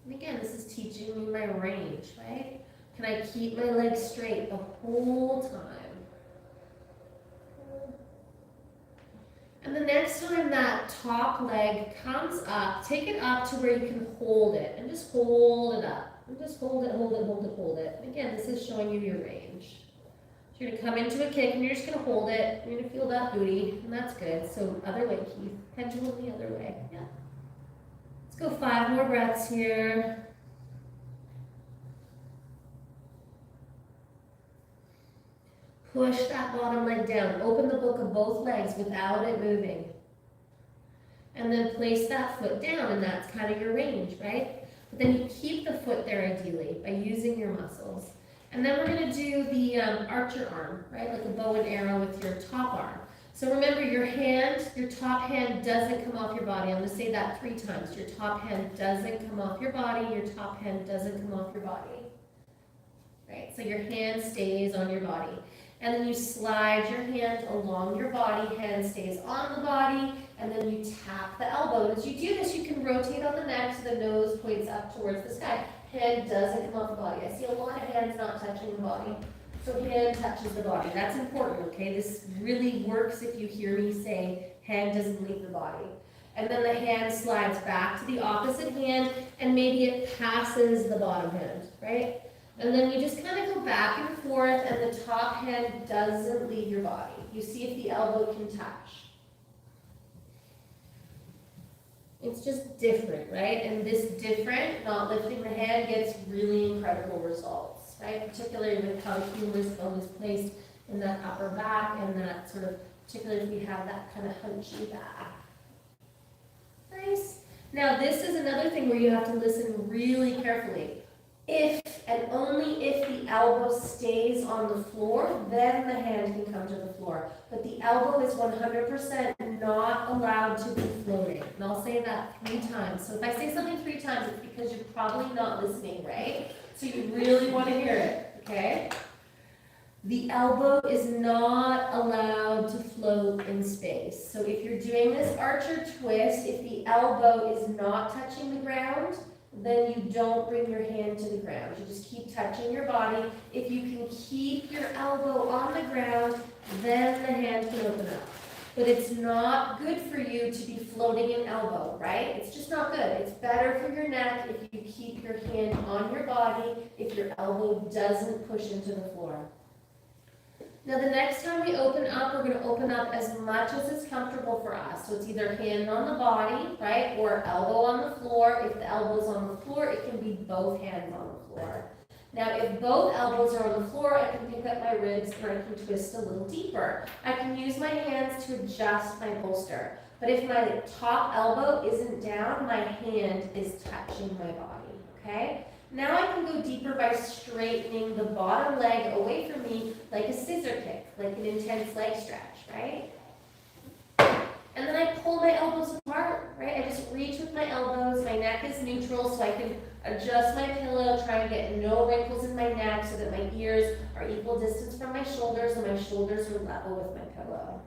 And again, this is teaching me my range, right? Can I keep my legs straight the whole time? And the next time that top leg comes up, take it up to where you can hold it. And just hold it up. And just hold it, hold it, hold it, hold it. And again, this is showing you your range. So you're going to come into a kick and you're just going to hold it. You're going to feel that booty. And that's good. So other way, Keith. Pendulum the other way. Yeah. Let's go 5 more breaths here. Push that bottom leg down. Open the book of both legs without it moving. And then place that foot down, and that's kind of your range, right? But then you keep the foot there ideally by using your muscles. And then we're going to do the archer arm, right? Like a bow and arrow with your top arm. So remember, your top hand doesn't come off your body. I'm going to say that 3 times. Your top hand doesn't come off your body. Your top hand doesn't come off your body. Right? So your hand stays on your body. And then you slide your hand along your body, hand stays on the body, and then you tap the elbow. And as you do this, you can rotate on the neck so the nose points up towards the sky. Hand doesn't come off the body. I see a lot of hands not touching the body. So hand touches the body. That's important, okay? This really works if you hear me say hand doesn't leave the body. And then the hand slides back to the opposite hand, and maybe it passes the bottom hand, right? And then you just kind of go back and forth, and the top hand doesn't leave your body. You see if the elbow can touch. It's just different, right? And this different, not lifting the hand, gets really incredible results, right? Particularly with how the humerus bone is placed in that upper back, and that sort of, particularly if we have that kind of hunchy back. Nice. Now this is another thing where you have to listen really carefully. If and only if the elbow stays on the floor, then the hand can come to the floor. But the elbow is 100% not allowed to be floating. And I'll say that 3 times. So if I say something 3 times, it's because you're probably not listening, right? So you really want to hear it, okay? The elbow is not allowed to float in space. So if you're doing this archer twist, if the elbow is not touching the ground, then you don't bring your hand to the ground. You just keep touching your body. If you can keep your elbow on the ground, then the hand can open up. But it's not good for you to be floating an elbow, right? It's just not good. It's better for your neck if you keep your hand on your body, if your elbow doesn't push into the floor. Now the next time we open up, we're gonna open up as much as is comfortable for us. So it's either hand on the body, right, or elbow on the floor. If the elbow's on the floor, it can be both hands on the floor. Now if both elbows are on the floor, I can pick up my ribs and I can twist a little deeper. I can use my hands to adjust my bolster. But if my top elbow isn't down, my hand is touching my body, okay? Now I can go deeper by straightening the bottom leg away from me like a scissor kick, like an intense leg stretch, right? And then I pull my elbows apart, right? I just reach with my elbows, my neck is neutral so I can adjust my pillow, try and get no wrinkles in my neck so that my ears are equal distance from my shoulders and my shoulders are level with my pillow.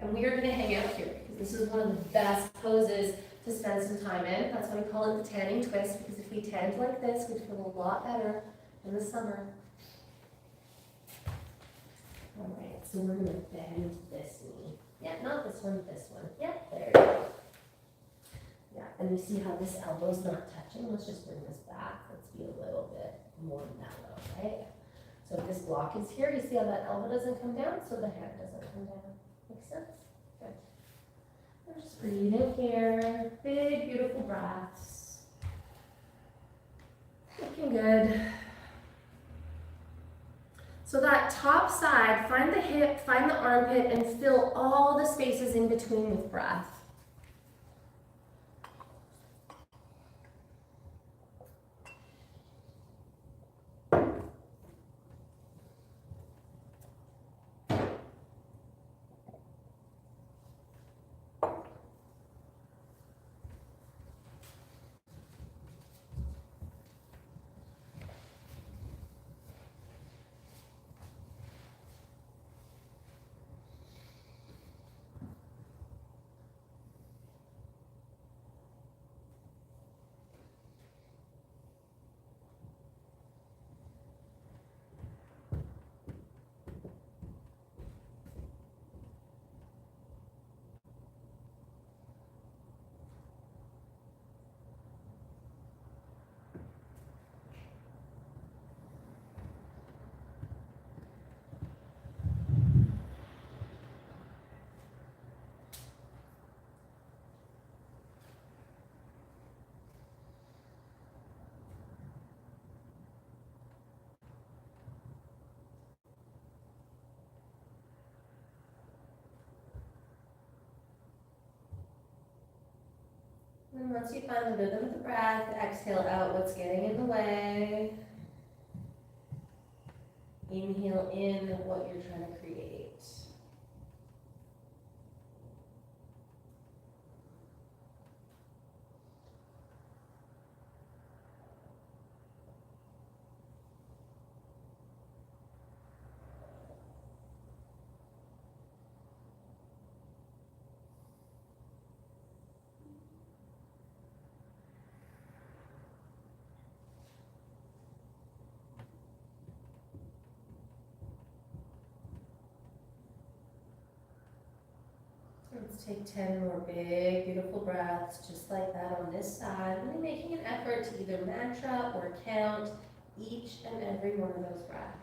And we are going to hang out here because this is one of the best poses to spend some time in. That's why we call it the tanning twist, because if we tanned like this, we'd feel a lot better in the summer. All right, so we're going to bend this knee. Yeah, not this one, this one. Yeah, there you go. Yeah, and you see how this elbow's not touching? Let's just bring this back. Let's be a little bit more mellow, right? So if this block is here, you see how that elbow doesn't come down, so the hand doesn't come down. Makes sense? Good. We're just breathing here. Big, beautiful breaths. Looking good. So that top side, find the hip, find the armpit, and fill all the spaces in between with breath. And once you find the rhythm of the breath, exhale out what's getting in the way. Inhale in what you're trying to create. Let's take 10 more big, beautiful breaths, just like that on this side. Really making an effort to either mantra or count each and every one of those breaths.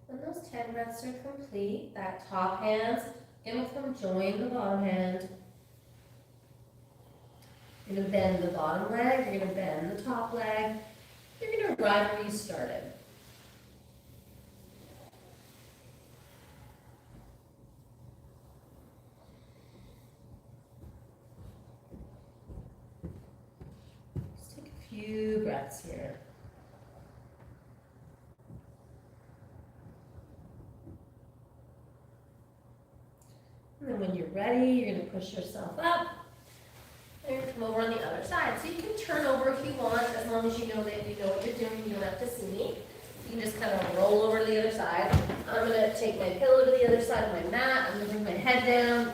When those 10 breaths are complete, that top hands, in with them, join the bottom hand. You're going to bend the bottom leg, you're going to bend the top leg. You're going to arrive where you started. Just take a few breaths here. you're gonna push yourself up. And you're gonna come over on the other side. So you can turn over if you want, as long as you know that you know what you're doing, you don't have to see me. You can just kind of roll over to the other side. I'm gonna take my pillow to the other side of my mat. I'm gonna bring my head down.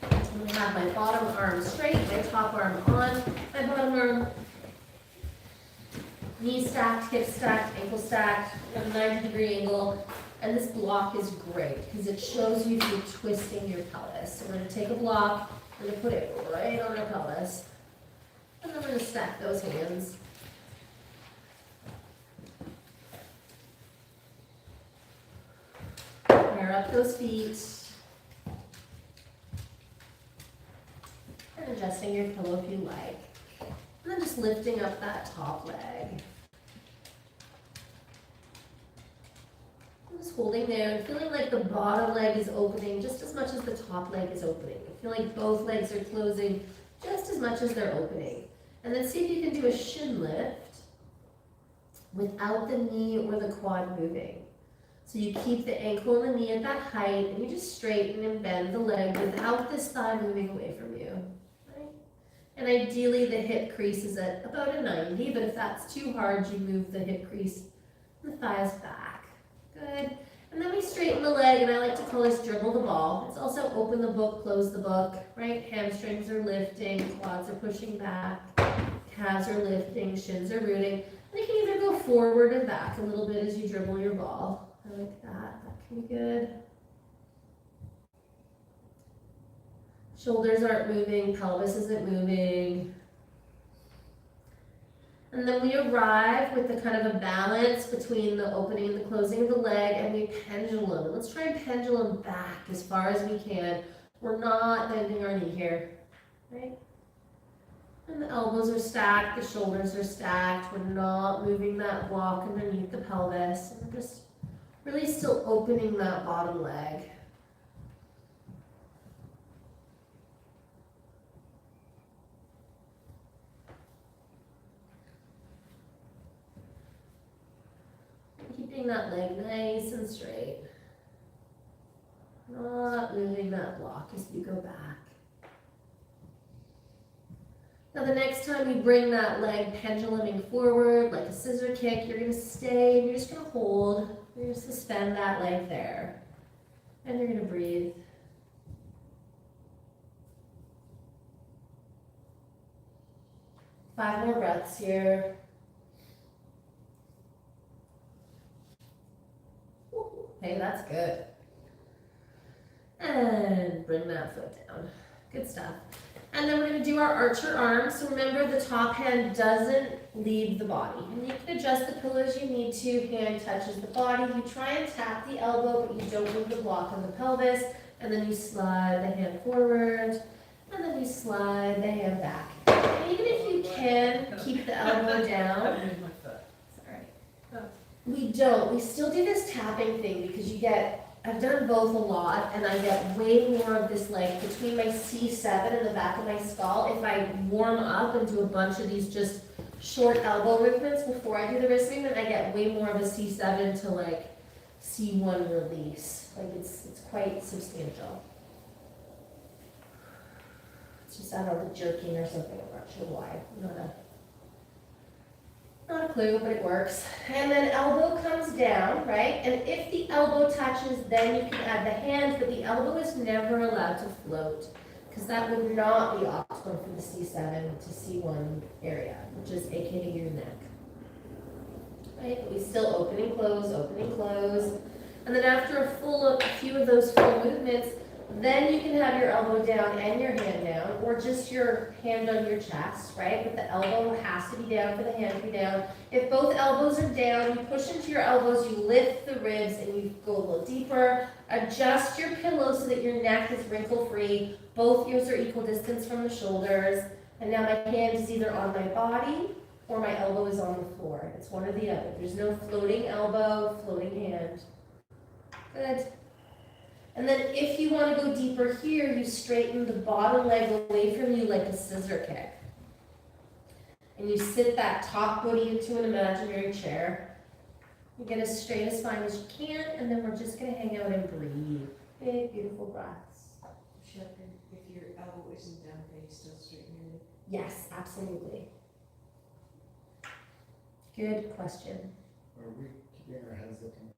I'm gonna have my bottom arm straight, my top arm on, my bottom arm. Knees stacked, hips stacked, ankle stacked, at a 90-degree angle. And this block is great because it shows you you're twisting your pelvis. So we're gonna take a block, we're gonna put it right on our pelvis. And then we're gonna stack those hands. Flare up those feet. And adjusting your pillow if you like. And then just lifting up that top leg. Just holding there and feeling like the bottom leg is opening just as much as the top leg is opening. I feel like both legs are closing just as much as they're opening. And then see if you can do a shin lift without the knee or the quad moving. So you keep the ankle and the knee at that height and you just straighten and bend the leg without this thigh moving away from you. Right? And ideally the hip crease is at about a 90, but if that's too hard, you move the hip crease and the thighs back. Good. And then we straighten the leg, and I like to call this dribble the ball. It's also open the book, close the book, right? Hamstrings are lifting, quads are pushing back, calves are lifting, shins are rooting. And you can either go forward or back a little bit as you dribble your ball. I like that. That can be good. Shoulders aren't moving, pelvis isn't moving. And then we arrive with the kind of a balance between the opening and the closing of the leg, and we pendulum. Let's try and pendulum back as far as we can. We're not bending our knee here, right? And the elbows are stacked, the shoulders are stacked. We're not moving that block underneath the pelvis. And we're just really still opening that bottom leg. Keeping that leg nice and straight. Not moving that block as you go back. Now the next time you bring that leg penduluming forward like a scissor kick, you're going to stay and you're just going to hold. You're going to suspend that leg there. And you're going to breathe. Five more breaths here. Okay, that's good. And bring that foot down. Good stuff. And then we're going to do our archer arms. So remember, the top hand doesn't leave the body. And you can adjust the pillow as you need to. Hand touches the body. You try and tap the elbow, but you don't move the block on the pelvis. And then you slide the hand forward. And then you slide the hand back. And even if you can, keep the elbow down. We don't. We still do this tapping thing because you get, I've done both a lot, and I get way more of this like between my C7 and the back of my skull. If I warm up and do a bunch of these just short elbow movements before I do the wrist movement, I get way more of a C7 to like C1 release. Like it's quite substantial. It's just out of the jerking or something. I'm not sure why. Not a clue, but it works. And then elbow comes down, right? And if the elbow touches, then you can add the hand, but the elbow is never allowed to float because that would not be optimal from the C7 to C1 area, which is aka your neck. Right? But we still open and close, open and close. And then after a few of those full movements, then you can have your elbow down and your hand down, or just your hand on your chest, right? But the elbow has to be down for the hand to be down. If both elbows are down, you push into your elbows, you lift the ribs, and you go a little deeper. Adjust your pillow so that your neck is wrinkle-free. Both ears are equal distance from the shoulders. And now my hand is either on my body or my elbow is on the floor. It's one or the other. There's no floating elbow, floating hand. Good. And then if you want to go deeper here, you straighten the bottom leg away from you like a scissor kick. And you sit that top booty into an imaginary chair. You get as straight a spine as you can, and then we're just going to hang out and breathe. Big, beautiful breaths. If your elbow isn't down, can you still straighten your knee? Yes, absolutely. Good question. Are we keeping our heads looking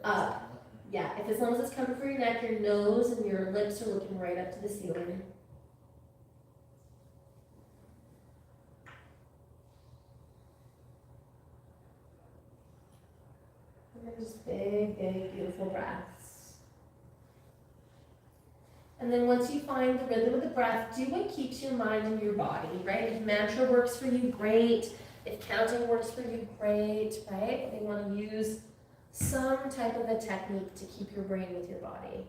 up? Yeah, if as long as it's coming for your neck, your nose and your lips are looking right up to the ceiling. And then just big, big, beautiful breaths. And then once you find the rhythm of the breath, do what keeps your mind in your body, right? If mantra works for you, great. If counting works for you, great, right? We want to use some type of a technique to keep your brain with your body.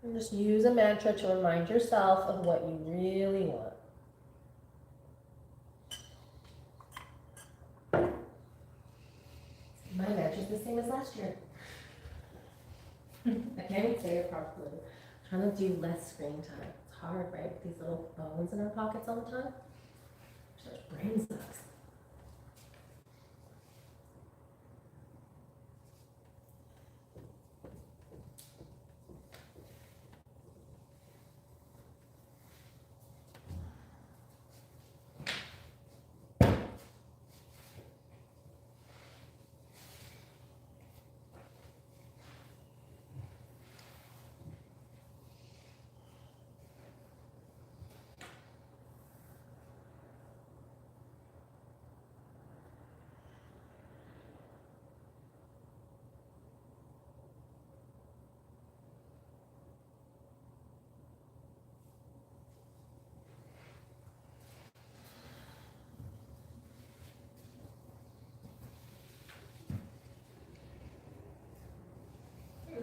And just use a mantra to remind yourself of what you really want. My mantra's the same as last year. I can't even say it properly. I'm trying to do less screen time. It's hard, right? With these little phones in our pockets all the time. Such brain sucks.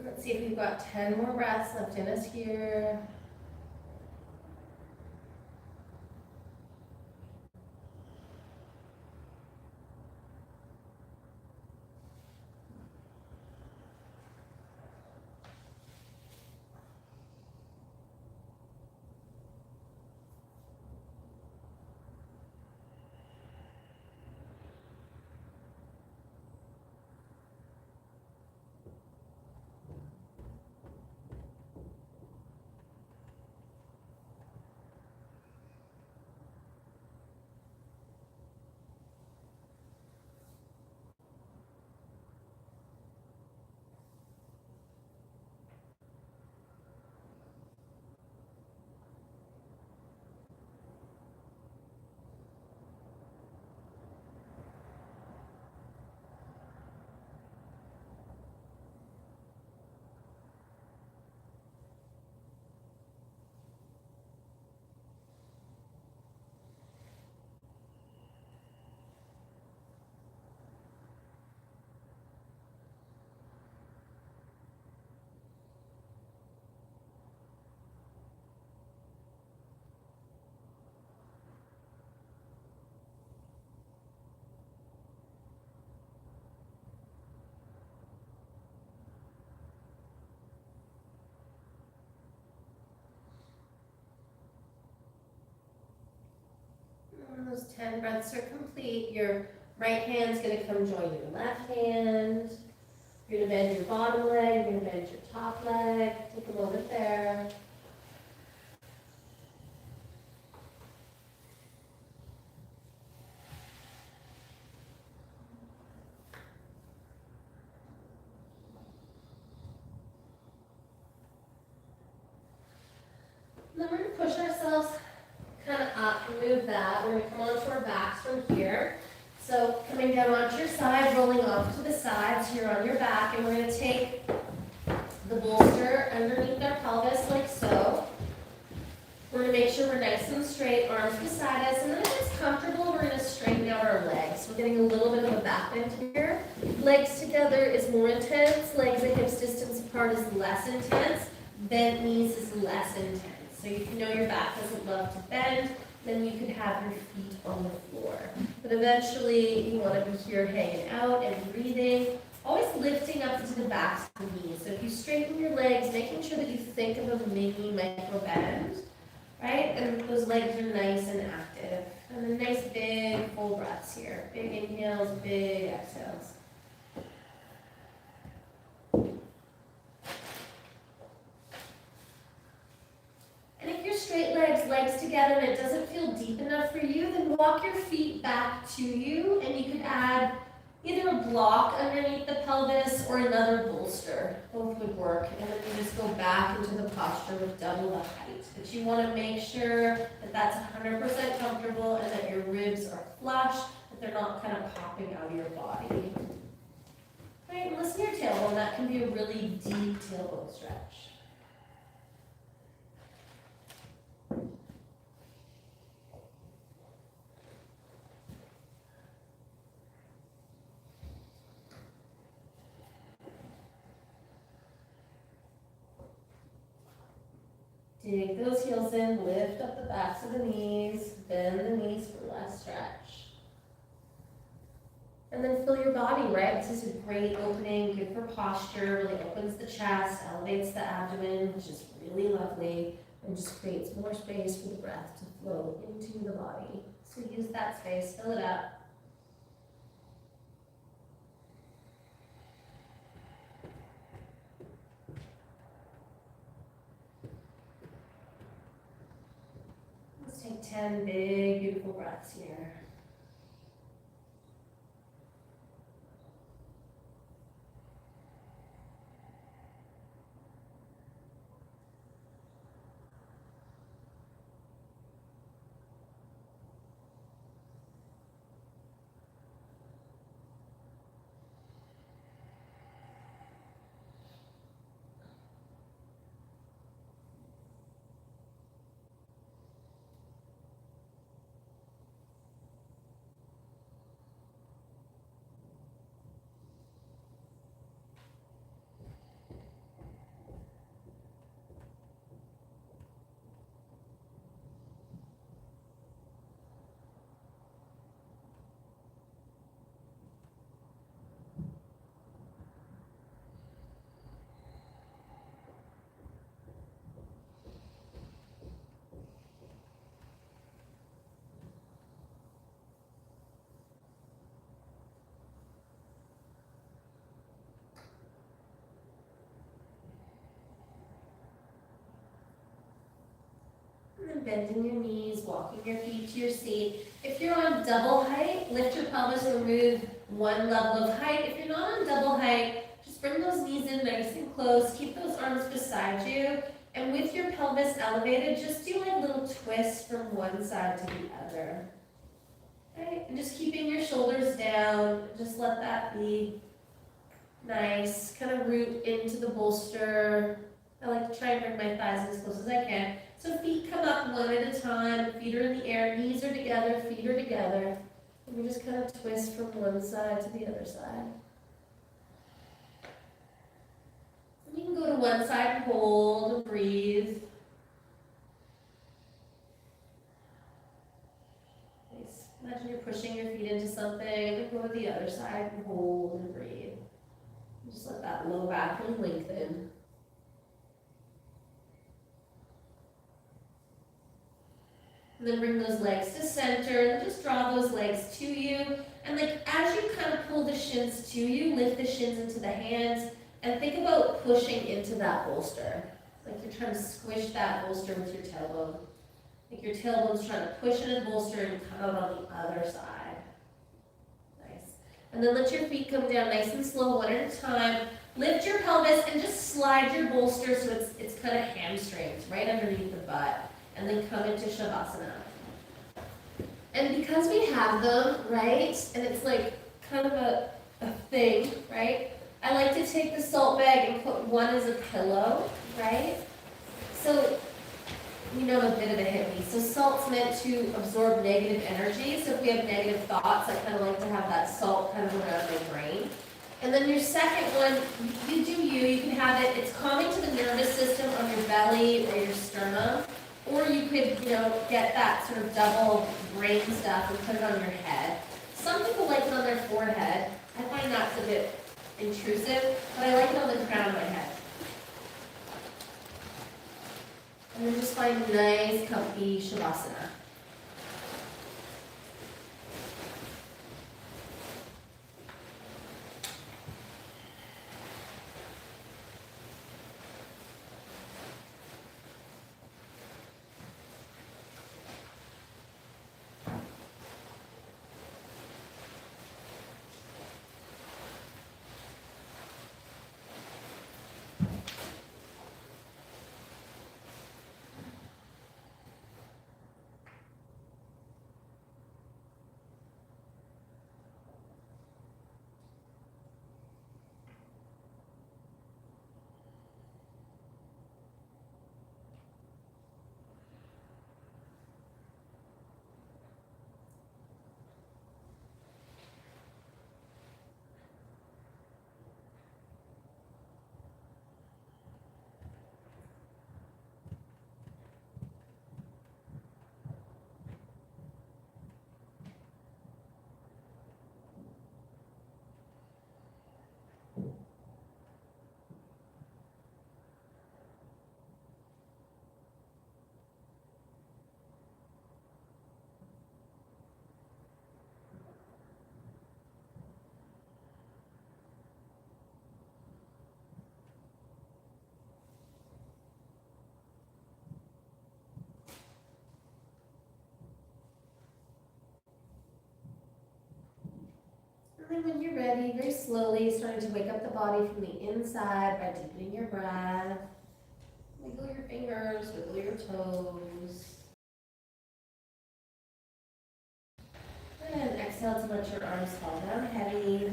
Let's see if we've got 10 more breaths left in us here. When those 10 breaths are complete, your right hand's going to come join your left hand. You're going to bend your bottom leg, you're going to bend your top leg. Take a moment there. And then we're going to push ourselves kind of up, move that. We're going to come onto our backs from here. So coming down onto your side, rolling off to the sides here on your back, and we're going to take the bolster underneath our pelvis like so. We're going to make sure we're nice and straight, arms beside us, and then if it's comfortable, we're going to straighten out our legs. We're getting a little bit of a back bend here. Legs together is more intense, legs and hips distance apart is less intense, bent knees is less intense. So if you know your back doesn't love to bend, then you could have your feet on the floor. But eventually, you want to be here hanging out and breathing. always lifting up into the backs of the knees. So if you straighten your legs, making sure that you think of a mini micro bend, right? And those legs are nice and active. And then nice big full breaths here. Big inhales, big exhales. And if you're straight legs together, and it doesn't feel deep enough for you, then walk your feet back to you, and you could add either a block underneath the pelvis or another bolster. Both would work. And then you just go back into the posture with double the height. But you want to make sure that that's 100% comfortable and that your ribs are flush, that they're not kind of popping out of your body. Right, and listen to your tailbone. That can be a really deep tailbone stretch. Dig those heels in, lift up the backs of the knees, bend the knees for less stretch. And then feel your body, right? This is a great opening, good for posture, really opens the chest, elevates the abdomen, which is really lovely, and just creates more space for the breath to flow into the body. So use that space, fill it up. Take 10 big, beautiful breaths here. And bending your knees, walking your feet to your seat. If you're on double height, lift your pelvis and move one level of height. If you're not on double height, just bring those knees in nice and close. Keep those arms beside you. And with your pelvis elevated, just do like little twists from one side to the other. Right? And just keeping your shoulders down. Just let that be nice. Kind of root into the bolster. I like to try and bring my thighs as close as I can. So feet come up one at a time, feet are in the air, knees are together, feet are together. And we just kind of twist from one side to the other side. And you can go to one side and hold and breathe. Nice. Imagine you're pushing your feet into something, and go to the other side and hold and breathe. And just let that low back really lengthen. And then bring those legs to center, and just draw those legs to you. And like as you kind of pull the shins to you, lift the shins into the hands, and think about pushing into that bolster. Like you're trying to squish that bolster with your tailbone. Like your tailbone's trying to push into the bolster and come out on the other side. Nice. And then let your feet come down nice and slow, one at a time. Lift your pelvis and just slide your bolster so it's kind of hamstrings right underneath the butt. And then come into Shavasana. And because we have them, right, and it's like kind of a thing, right, I like to take the salt bag and put one as a pillow, right? So, you know, I'm a bit of a hippie. So salt's meant to absorb negative energy. So if we have negative thoughts, I kind of like to have that salt kind of around my brain. And then your second one, you do you can have it, it's calming to the nervous system on your belly or your sternum. Or you could, get that sort of double brain stuff and put it on your head. Some people like it on their forehead. I find that's a bit intrusive, but I like it on the crown of my head. And then just find nice, comfy Shavasana. And then when you're ready, very slowly starting to wake up the body from the inside by deepening your breath. Wiggle your fingers, wiggle your toes. And exhale to let your arms fall down heavy.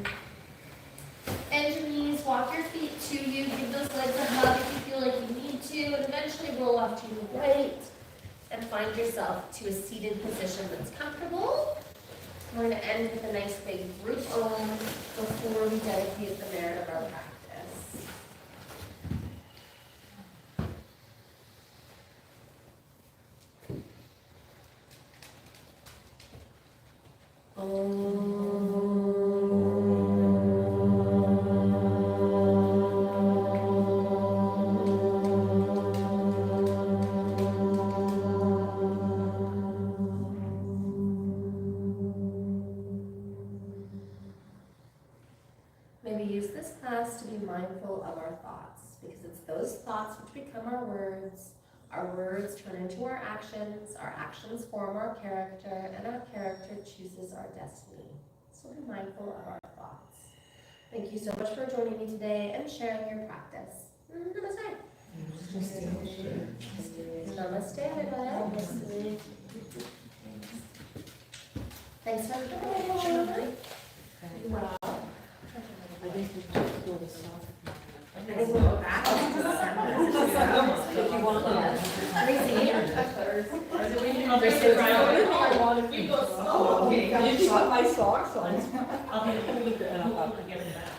Bend your knees, walk your feet to you, give those legs a hug if you feel like you need to, and eventually roll off to your right and find yourself to a seated position that's comfortable. We're going to end with a nice big group Om before we dedicate the merit of our practice. Maybe use this class to be mindful of our thoughts, because it's those thoughts which become our words turn into our actions form our character, and our character chooses our destiny. So be mindful of our thoughts. Thank you so much for joining me today and sharing your practice. Namaste. Namaste, everybody. Thanks for joining. Wow. I think we'll go back. If you want You go slow. You shot my socks on. I'll get it and I'll give it back.